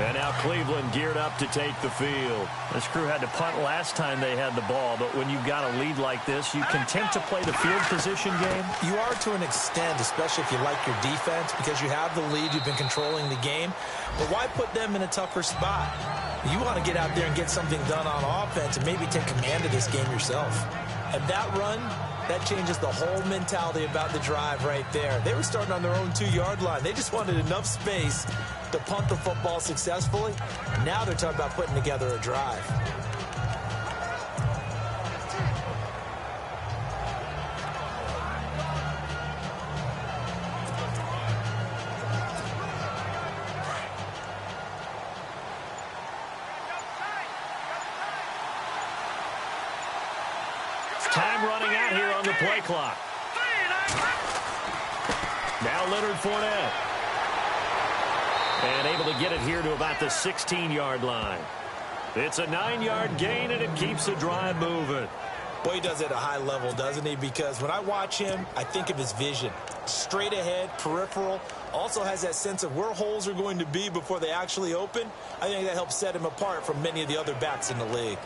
And now Cleveland geared up to take the field. This crew had to punt last time they had the ball, but when you've got a lead like this, you can tend to play the field position game. You are to an extent, especially if you like your defense, because you have the lead, you've been controlling the game. But why put them in a tougher spot? You want to get out there and get something done on offense and maybe take command of this game yourself. And that run, that changes the whole mentality about the drive right there. They were starting on their own 2-yard line. They just wanted enough space to punt the football successfully. Now they're talking about putting together a drive. Time running out here on the play clock. Now Leonard Fournette. And able to get it here to about the 16-yard line. It's a 9-yard gain, and it keeps the drive moving. Boy, he does it at a high level, doesn't he? Because when I watch him, I think of his vision. Straight ahead, peripheral. Also has that sense of where holes are going to be before they actually open. I think that helps set him apart from many of the other backs in the league.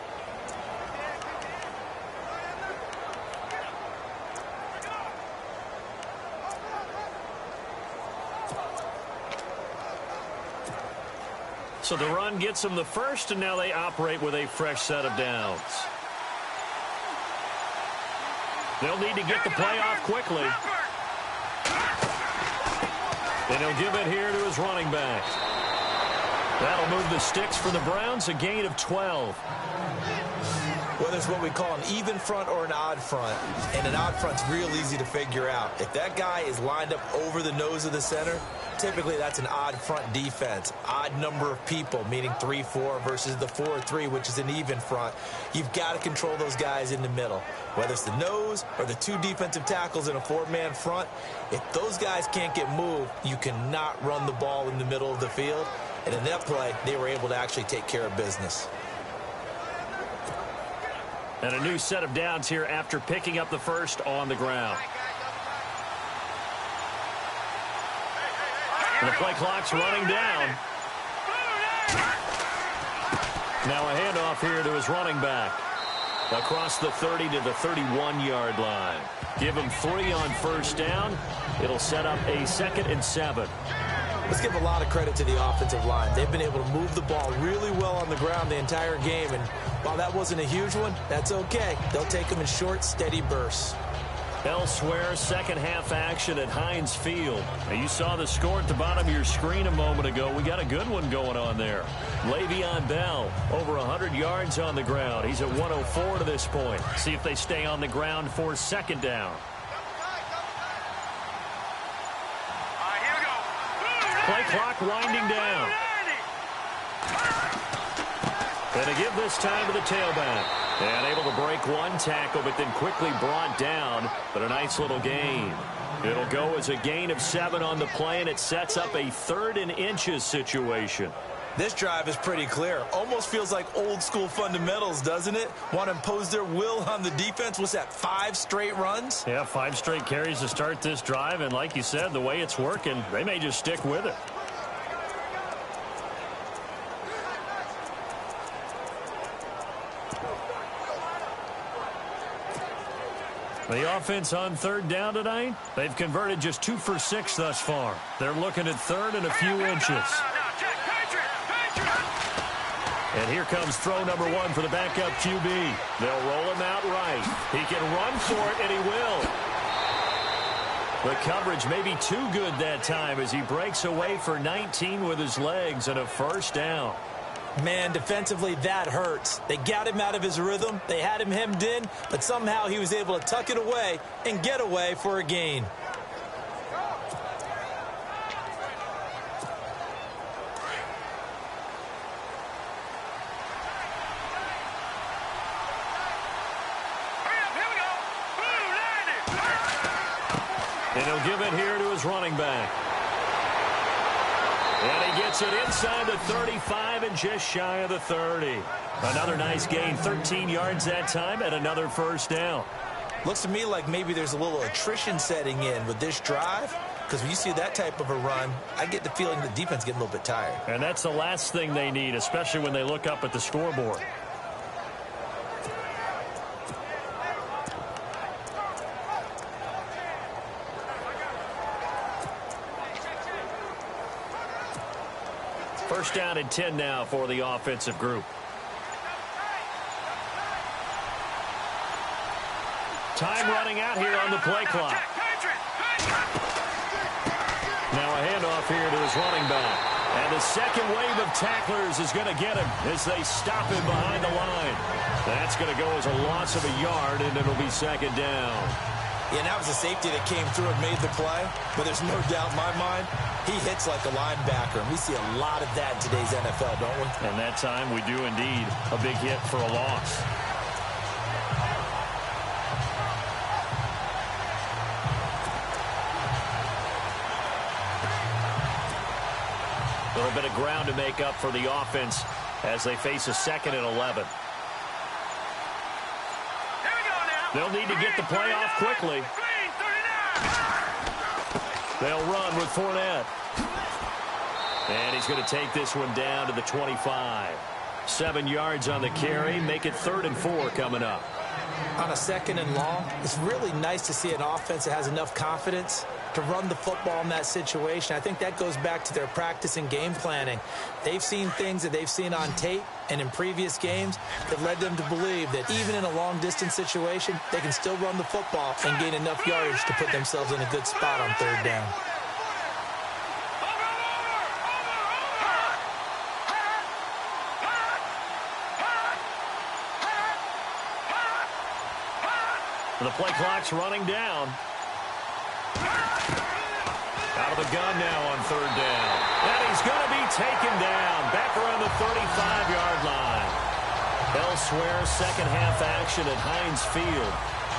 So the run gets them the first, and now they operate with a fresh set of downs. They'll need to get the play off quickly. And he'll give it here to his running back. That'll move the sticks for the Browns, a gain of 12. Whether it's what we call an even front or an odd front, and an odd front's real easy to figure out. If that guy is lined up over the nose of the center, typically that's an odd front defense. Odd number of people, meaning 3-4 versus the 4-3, which is an even front. You've got to control those guys in the middle. Whether it's the nose or the two defensive tackles in a four-man front, if those guys can't get moved, you cannot run the ball in the middle of the field. And in that play, they were able to actually take care of business. And a new set of downs here after picking up the first on the ground. And the play clock's running down. Now a handoff here to his running back. Across the 30 to the 31-yard line. Give him 3 on first down. It'll set up a 2nd and 7. Let's give a lot of credit to the offensive line. They've been able to move the ball really well on the ground the entire game. And while that wasn't a huge one, that's okay. They'll take them in short, steady bursts. Elsewhere, second half action at Heinz Field. Now, you saw the score at the bottom of your screen a moment ago. We got a good one going on there. Le'Veon Bell, over 100 yards on the ground. He's at 104 to this point. See if they stay on the ground for second down. Play clock winding down. And a give this time to the tailback. And able to break one tackle, but then quickly brought down. But a nice little gain. It'll go as a gain of 7 on the play, and it sets up a 3rd and inches situation. This drive is pretty clear. Almost feels like old school fundamentals, doesn't it? Want to impose their will on the defense. What's that, 5 straight runs? Yeah, 5 straight carries to start this drive. And like you said, the way it's working, they may just stick with it. The offense on 3rd down tonight, they've converted just 2 for 6 thus far. They're looking at 3rd and a few inches. And here comes throw number 1 for the backup QB. They'll roll him out right. He can run for it, and he will. The coverage may be too good that time as he breaks away for 19 with his legs and a first down. Man, defensively, that hurts. They got him out of his rhythm. They had him hemmed in, but somehow he was able to tuck it away and get away for a gain. And he'll give it here to his running back. And he gets it inside the 35 and just shy of the 30. Another nice gain, 13 yards that time, and another first down. Looks to me like maybe there's a little attrition setting in with this drive, because when you see that type of a run, I get the feeling the defense getting a little bit tired. And that's the last thing they need, especially when they look up at the scoreboard. First down and 10 now for the offensive group. Time running out here on the play clock. Now a handoff here to his running back. And the second wave of tacklers is going to get him as they stop him behind the line. That's going to go as a loss of a yard, and it'll be second down. Yeah, and that was a safety that came through and made the play. But there's no doubt in my mind, he hits like a linebacker. And we see a lot of that in today's NFL, don't we? And that time we do indeed. A big hit for a loss. A little bit of ground to make up for the offense as they face a 2nd and 11. They'll need to get the play off quickly. They'll run with Fournette. And he's going to take this one down to the 25. 7 yards on the carry. Make it 3rd and 4 coming up. On a 2nd and long, it's really nice to see an offense that has enough confidence to run the football in that situation. I think that goes back to their practice and game planning. They've seen things that they've seen on tape and in previous games that led them to believe that even in a long-distance situation, they can still run the football and gain enough yardage to put themselves in a good spot on 3rd down. The play clock's running down. Out of the gun now on 3rd down. And he's going to be taken down back around the 35-yard line. Elsewhere, second half action at Heinz Field.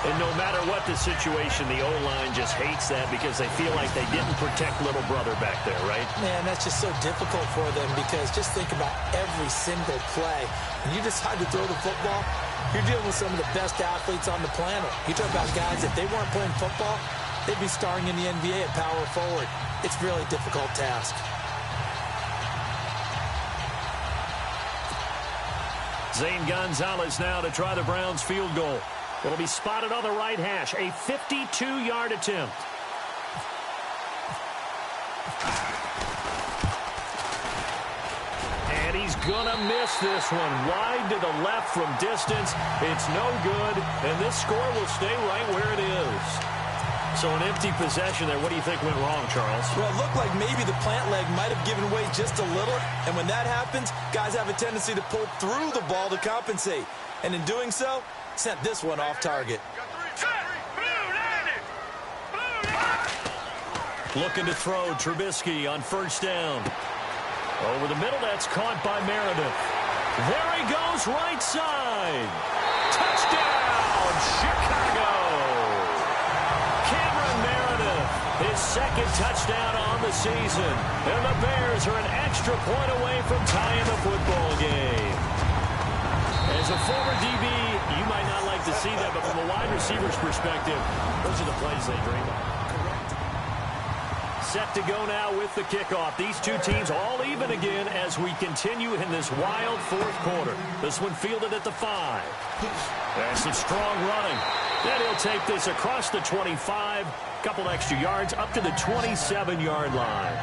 And no matter what the situation, the O-line just hates that because they feel like they didn't protect little brother back there, right? Man, that's just so difficult for them because just think about every single play. When you decide to throw the football, you're dealing with some of the best athletes on the planet. You talk about guys, if they weren't playing football, they'd be starring in the NBA at power forward. It's a really difficult task. Zane Gonzalez now to try the Browns field goal. It'll be spotted on the right hash. A 52-yard attempt. And he's going to miss this one. Wide to the left from distance. It's no good. And this score will stay right where it is. So an empty possession there. What do you think went wrong, Charles? Well, it looked like maybe the plant leg might have given way just a little. And when that happens, guys have a tendency to pull through the ball to compensate. And in doing so, sent this one off target. Looking to throw Trubisky on 1st down. Over the middle, that's caught by Meredith. There he goes, right side. Touchdown, Chicago. Cameron Meredith, his 2nd touchdown on the season. And the Bears are an extra point away from tying the football game. As a former DB, you might not like to see that, but from a wide receiver's perspective, those are the plays they dream of. Set to go now with the kickoff. These two teams all even again as we continue in this wild 4th quarter. This one fielded at the 5. There's some strong running. Then he'll take this across the 25, couple extra yards up to the 27-yard line.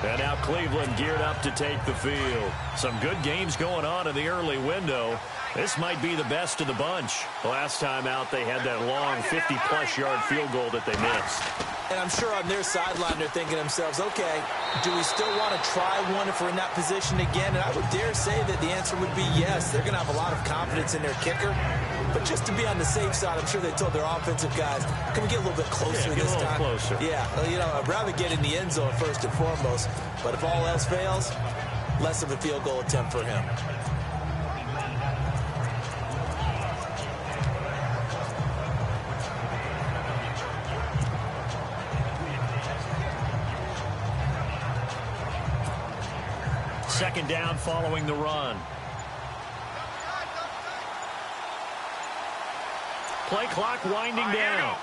And now Cleveland geared up to take the field. Some good games going on in the early window. This might be the best of the bunch. Last time out, they had that long 50-plus yard field goal that they missed. And I'm sure on their sideline, they're thinking to themselves, okay, do we still want to try one if we're in that position again? And I would dare say that the answer would be yes. They're going to have a lot of confidence in their kicker. But just to be on the safe side, I'm sure they told their offensive guys, can we get a little bit closer this time? Closer. Yeah, well, you know, I'd rather get in the end zone first and foremost. But if all else fails, less of a field goal attempt for him. Second down following the run. Play clock winding down.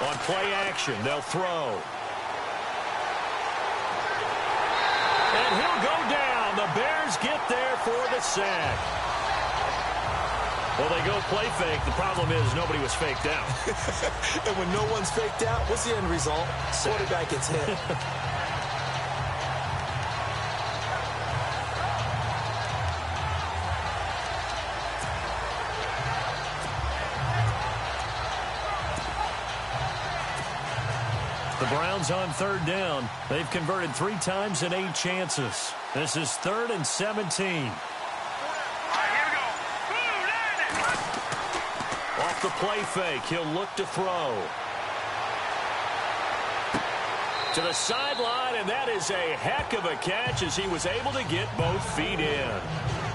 On play action, they'll throw. And he'll go down. The Bears get there for the sack. Well, they go play fake. The problem is nobody was faked out. And when no one's faked out, what's the end result? Quarterback gets hit. The Browns on 3rd down. They've converted 3 times in 8 chances. This is 3rd and 17. Off the play fake, he'll look to throw. To the sideline, and that is a heck of a catch as he was able to get both feet in.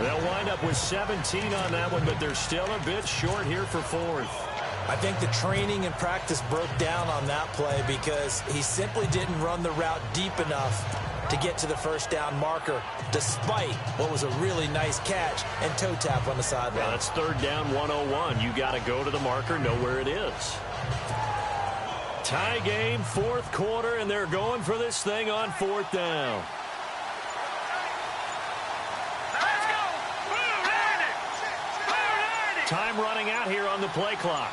They'll wind up with 17 on that one, but they're still a bit short here for 4th. I think the training and practice broke down on that play because he simply didn't run the route deep enough to get to the first down marker, despite what was a really nice catch and toe tap on the sideline. Yeah, that's third down 101. You got to go to the marker, know where it is. Tie game, fourth quarter, and they're going for this thing on fourth down. Let's go. Blue landed. Blue landed. Time running out here on the play clock.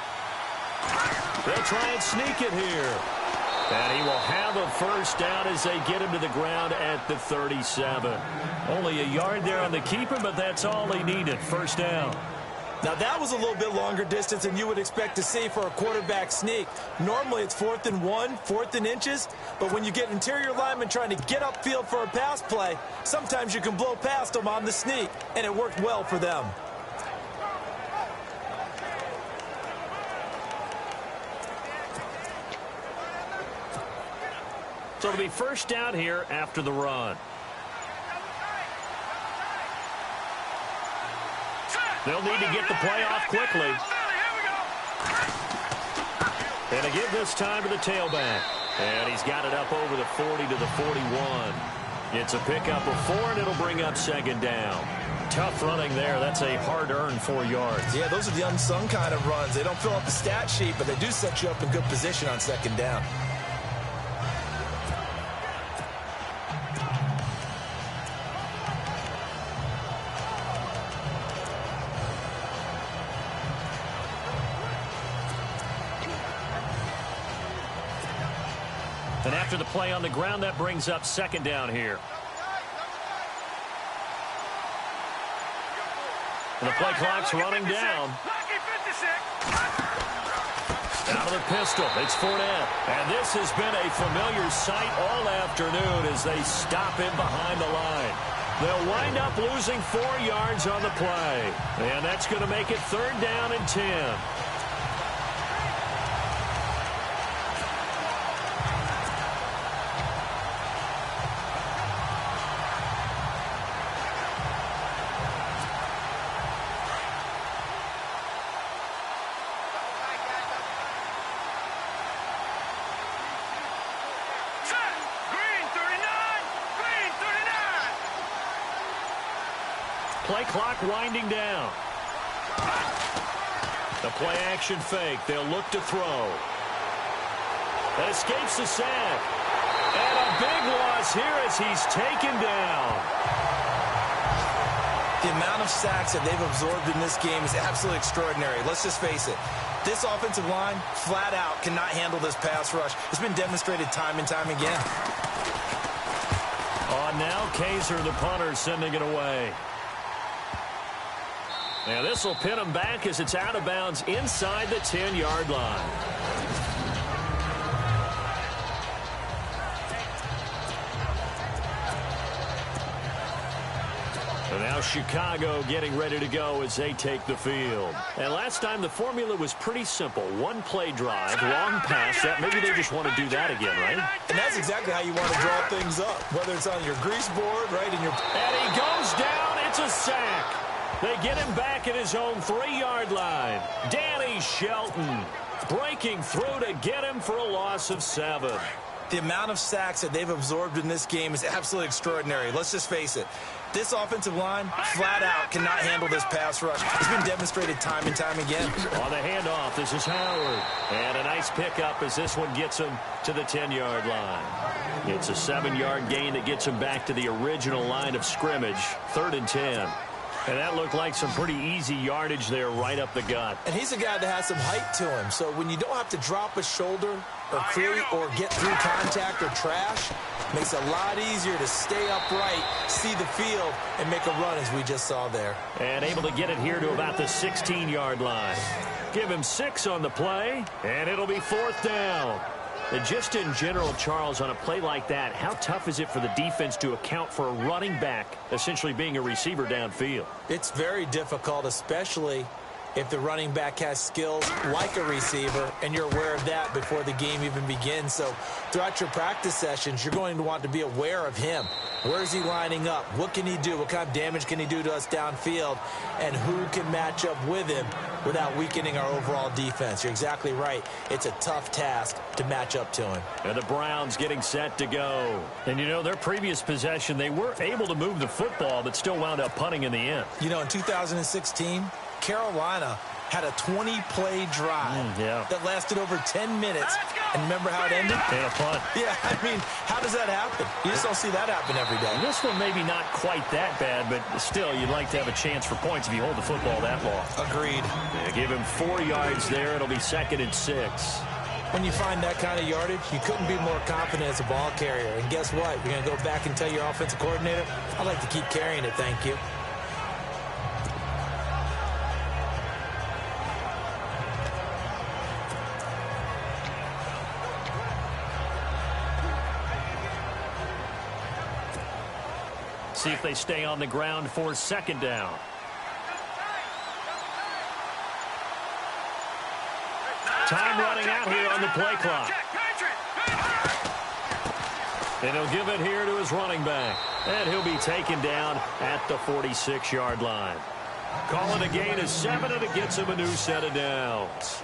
They'll try and sneak it here. And he will have a first down as they get him to the ground at the 37. Only a yard there on the keeper, but that's all he needed. First down. Now, that was a little bit longer distance than you would expect to see for a quarterback sneak. Normally, it's 4th and 1, 4th and inches. But when you get interior linemen trying to get upfield for a pass play, sometimes you can blow past them on the sneak, and it worked well for them. So it'll be first down here after the run. They'll need to get the play off quickly. And again this time to the tailback. And he's got it up over the 40 to the 41. It's a pickup of 4, and it'll bring up second down. Tough running there. That's a hard-earned 4 yards. Yeah, those are the unsung kind of runs. They don't fill up the stat sheet, but they do set you up in good position on second down. And after the play on the ground, that brings up second down here. And the play clock's running down. Out of the pistol, it's Fournette. And this has been a familiar sight all afternoon as they stop him behind the line. They'll wind up losing 4 yards on the play. And that's going to make it third down and 10. Play clock winding down. The play action fake. They'll look to throw. That escapes the sack. And a big loss here as he's taken down. The amount of sacks that they've absorbed in this game is absolutely extraordinary. Let's just face it. This offensive line, flat out, cannot handle this pass rush. It's been demonstrated time and time again. On now, Kaiser, the punter, sending it away. Now this will pin him back as it's out of bounds inside the 10-yard line. And now Chicago getting ready to go as they take the field. And last time the formula was pretty simple. One play drive, long pass. That maybe they just want to do that again, right? And that's exactly how you want to draw things up, whether it's on your grease board, right, in your... And he goes down. It's a sack. They get him back at his own 3-yard line. Danny Shelton breaking through to get him for a loss of 7. The amount of sacks that they've absorbed in this game is absolutely extraordinary. Let's just face it. This offensive line, flat out, cannot handle this pass rush. It's been demonstrated time and time again. On the handoff, this is Howard. And a nice pickup as this one gets him to the 10-yard line. It's a 7-yard gain that gets him back to the original line of scrimmage, 3rd and 10. And that looked like some pretty easy yardage there right up the gut. And he's a guy that has some height to him. So when you don't have to drop a shoulder or create or get through contact or trash, makes it a lot easier to stay upright, see the field, and make a run as we just saw there. And able to get it here to about the 16-yard line. Give him 6 on the play, and it'll be 4th down. And just in general, Charles, on a play like that, how tough is it for the defense to account for a running back essentially being a receiver downfield? It's very difficult, especially if the running back has skills like a receiver, and you're aware of that before the game even begins. So throughout your practice sessions, you're going to want to be aware of him. Where is he lining up? What can he do? What kind of damage can he do to us downfield? And who can match up with him without weakening our overall defense? You're exactly right. It's a tough task to match up to him. And the Browns getting set to go. And, you know, their previous possession, they were able to move the football, but still wound up punting in the end. You know, in 2016, Carolina had a 20-play drive that lasted over 10 minutes. And remember how it ended? And a punt. Yeah, I mean, how does that happen? You just don't see that happen every day. And this one maybe not quite that bad, but still, you'd like to have a chance for points if you hold the football that long. Agreed. Yeah, give him 4 yards there. It'll be 2nd and 6. When you find that kind of yardage, you couldn't be more confident as a ball carrier. And guess what? You're going to go back and tell your offensive coordinator, I'd like to keep carrying it, thank you. See if they stay on the ground for 2nd down. Time running out here on the play clock. And he'll give it here to his running back. And he'll be taken down at the 46-yard line. Calling a gain of 7, and it gets him a new set of downs.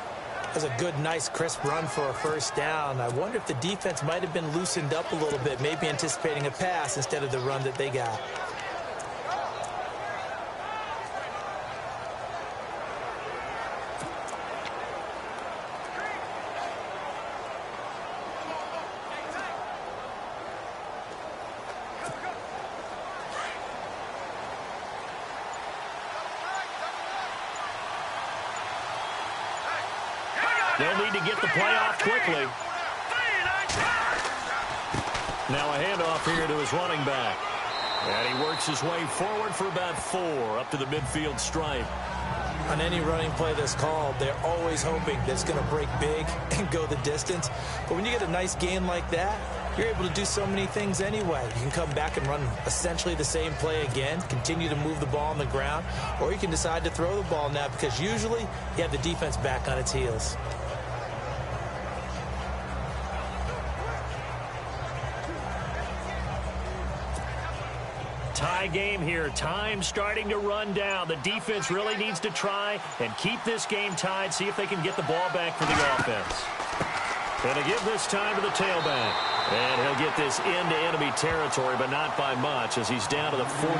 That's a good, nice, crisp run for a 1st down. I wonder if the defense might have been loosened up a little bit, maybe anticipating a pass instead of the run that they got. They'll need to get the play off quickly. Now a handoff here to his running back. And he works his way forward for about 4 up to the midfield stripe. On any running play that's called, they're always hoping that it's going to break big and go the distance. But when you get a nice gain like that, you're able to do so many things anyway. You can come back and run essentially the same play again, continue to move the ball on the ground, or you can decide to throw the ball now because usually you have the defense back on its heels. Tie game here. Time starting to run down. The defense really needs to try and keep this game tied, see if they can get the ball back for the offense. Going to give this time to the tailback. And he'll get this into enemy territory, but not by much as he's down to the 48.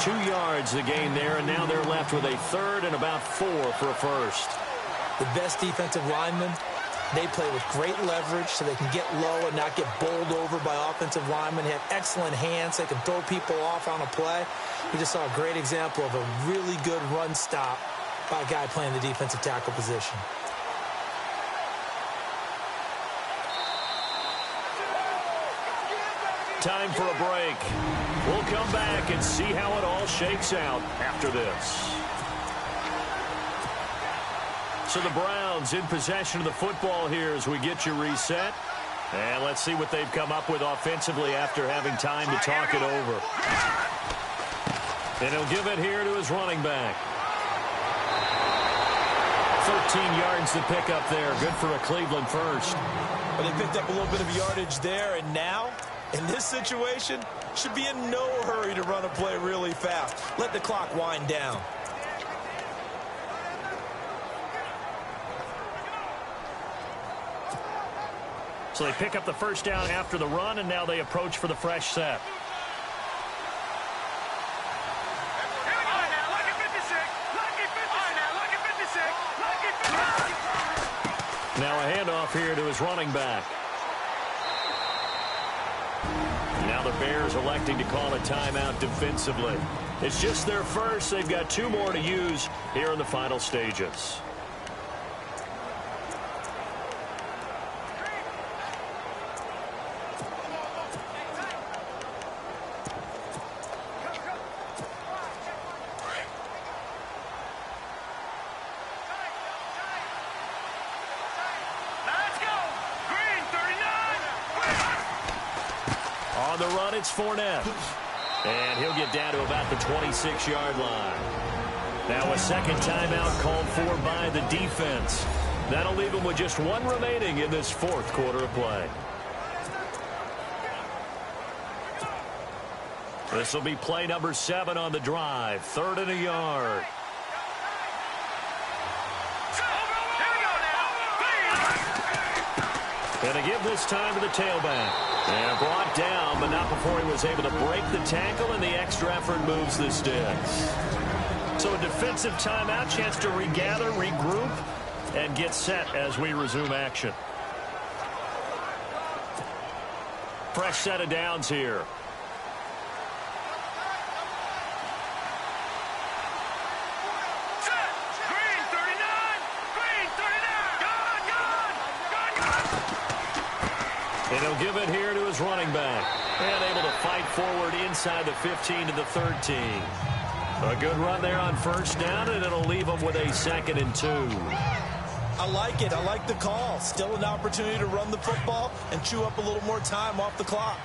2 yards the gain there, and now they're left with a 3rd and about 4 for a 1st. The best defensive linemen, they play with great leverage so they can get low and not get bowled over by offensive linemen. They have excellent hands. They can throw people off on a play. We just saw a great example of a really good run stop by a guy playing the defensive tackle position. Time for a break. We'll come back and see how it all shakes out after this. So the Browns in possession of the football here as we get you reset. And let's see what they've come up with offensively after having time to talk it over. And he'll give it here to his running back. 13 yards to pick up there. Good for a Cleveland 1st. But they picked up a little bit of yardage there, and now, in this situation, should be in no hurry to run a play really fast. Let the clock wind down. So they pick up the 1st down after the run, and now they approach for the fresh set. Now a handoff here to his running back. Now the Bears electing to call a timeout defensively. It's just their 1st. They've got 2 more to use here in the final stages. On the run, it's Fournette. And he'll get down to about the 26-yard line. Now a 2nd timeout called for by the defense. That'll leave him with just 1 remaining in this 4th quarter of play. This will be play number 7 on the drive. 3rd and a yard. And to give this time to the tailback. And brought down, but not before he was able to break the tackle, and the extra effort moves the sticks. So a defensive timeout, chance to regather, regroup, and get set as we resume action. Fresh set of downs here. And he'll give it here to his running back. And able to fight forward inside the 15 to the 13. A good run there on first down, and it'll leave him with a 2nd and 2. I like it. I like the call. Still an opportunity to run the football and chew up a little more time off the clock.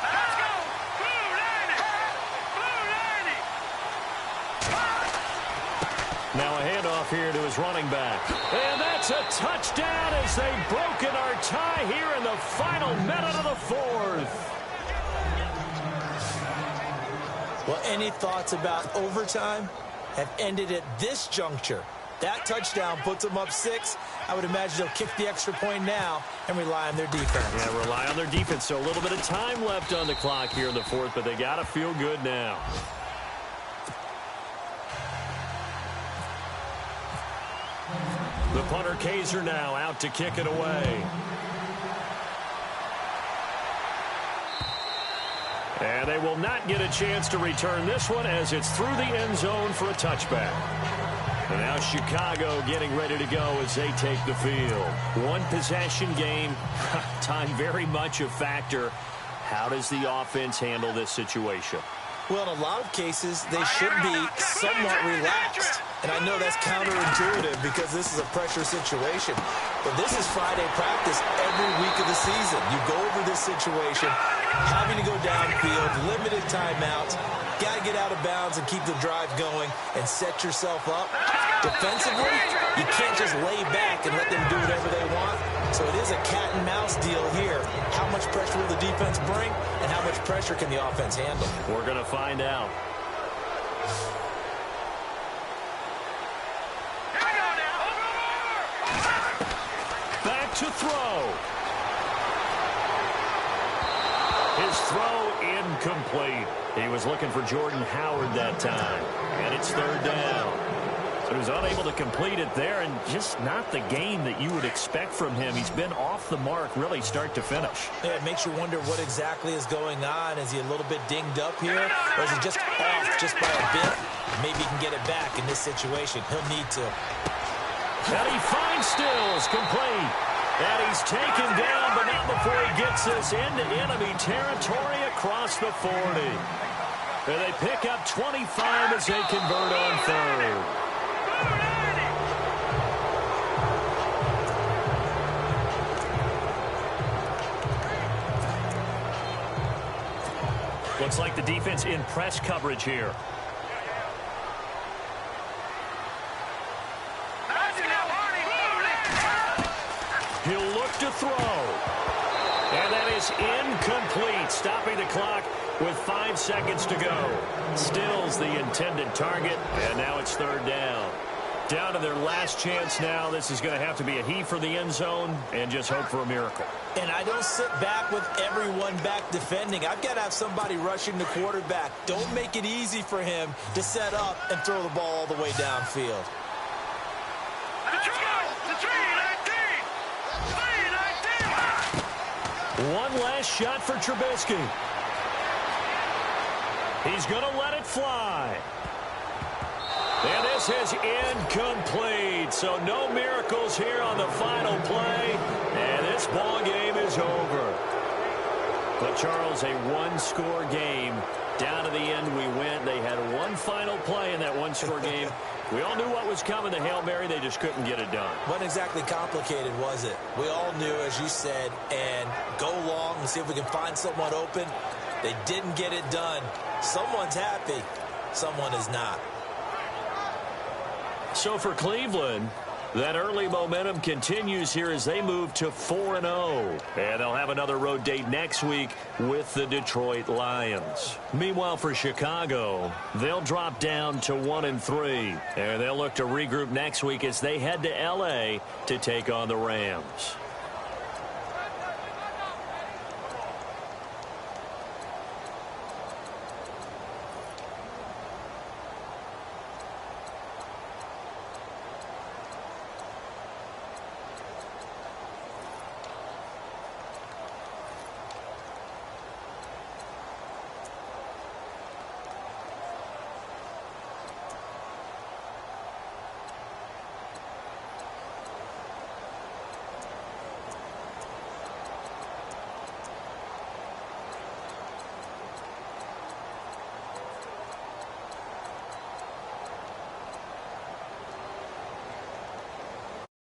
Let's go! Blue Lightning! Blue Lightning! Now a handoff here to his running back. And that's a touchdown as they've broken our tie here in the final minute of the 4th. Well, any thoughts about overtime have ended at this juncture. That touchdown puts them up 6. I would imagine they'll kick the extra point now and rely on their defense. Yeah, rely on their defense. So a little bit of time left on the clock here in the 4th, but they got to feel good now. The punter Kaiser now out to kick it away. And they will not get a chance to return this one as it's through the end zone for a touchback. And now Chicago getting ready to go as they take the field. One possession game, time very much a factor. How does the offense handle this situation? Well, in a lot of cases, they should be somewhat relaxed. And I know that's counterintuitive because this is a pressure situation. But this is Friday practice every week of the season. You go over this situation, having to go downfield, limited timeouts, got to get out of bounds and keep the drive going and set yourself up. Defensively, you can't just lay back and let them do whatever they want. So it is a cat and mouse deal here. How much pressure will the defense bring and how much pressure can the offense handle? We're going to find out. Back to throw. His throw incomplete. He was looking for Jordan Howard that time. And it's 3rd down. So he was unable to complete it there, and just not the game that you would expect from him. He's been off the mark really start to finish. Yeah, it makes you wonder what exactly is going on. Is he a little bit dinged up here, or is he just off just by a bit? Maybe he can get it back in this situation. He'll need to. And he finds Stills complete. And he's taken down, but not before he gets this into enemy territory across the 40. And they pick up 25 as they convert on 3rd. Looks like the defense in press coverage here. He'll look to throw. And that is incomplete, stopping the clock with 5 seconds to go. Stills the intended target, and now it's 3rd down. Down to their last chance now. This is going to have to be a heave for the end zone and just hope for a miracle. And I don't sit back with everyone back defending. I've got to have somebody rushing the quarterback. Don't make it easy for him to set up and throw the ball all the way downfield. One last shot for Trubisky. He's going to let it fly. And this is incomplete. So no miracles here on the final play. And this ball game is over. But, Charles, a one-score game. Down to the end we went. They had one final play in that one-score game. We all knew what was coming. The Hail Mary, they just couldn't get it done. Wasn't exactly complicated, was it? We all knew, as you said, and go long and see if we can find someone open. They didn't get it done. Someone's happy. Someone is not. So for Cleveland, That early momentum continues here as they move to 4-0. And they'll have another road date next week with the Detroit Lions. Meanwhile, for Chicago, they'll drop down to 1-3. And they'll look to regroup next week as they head to L.A. to take on the Rams.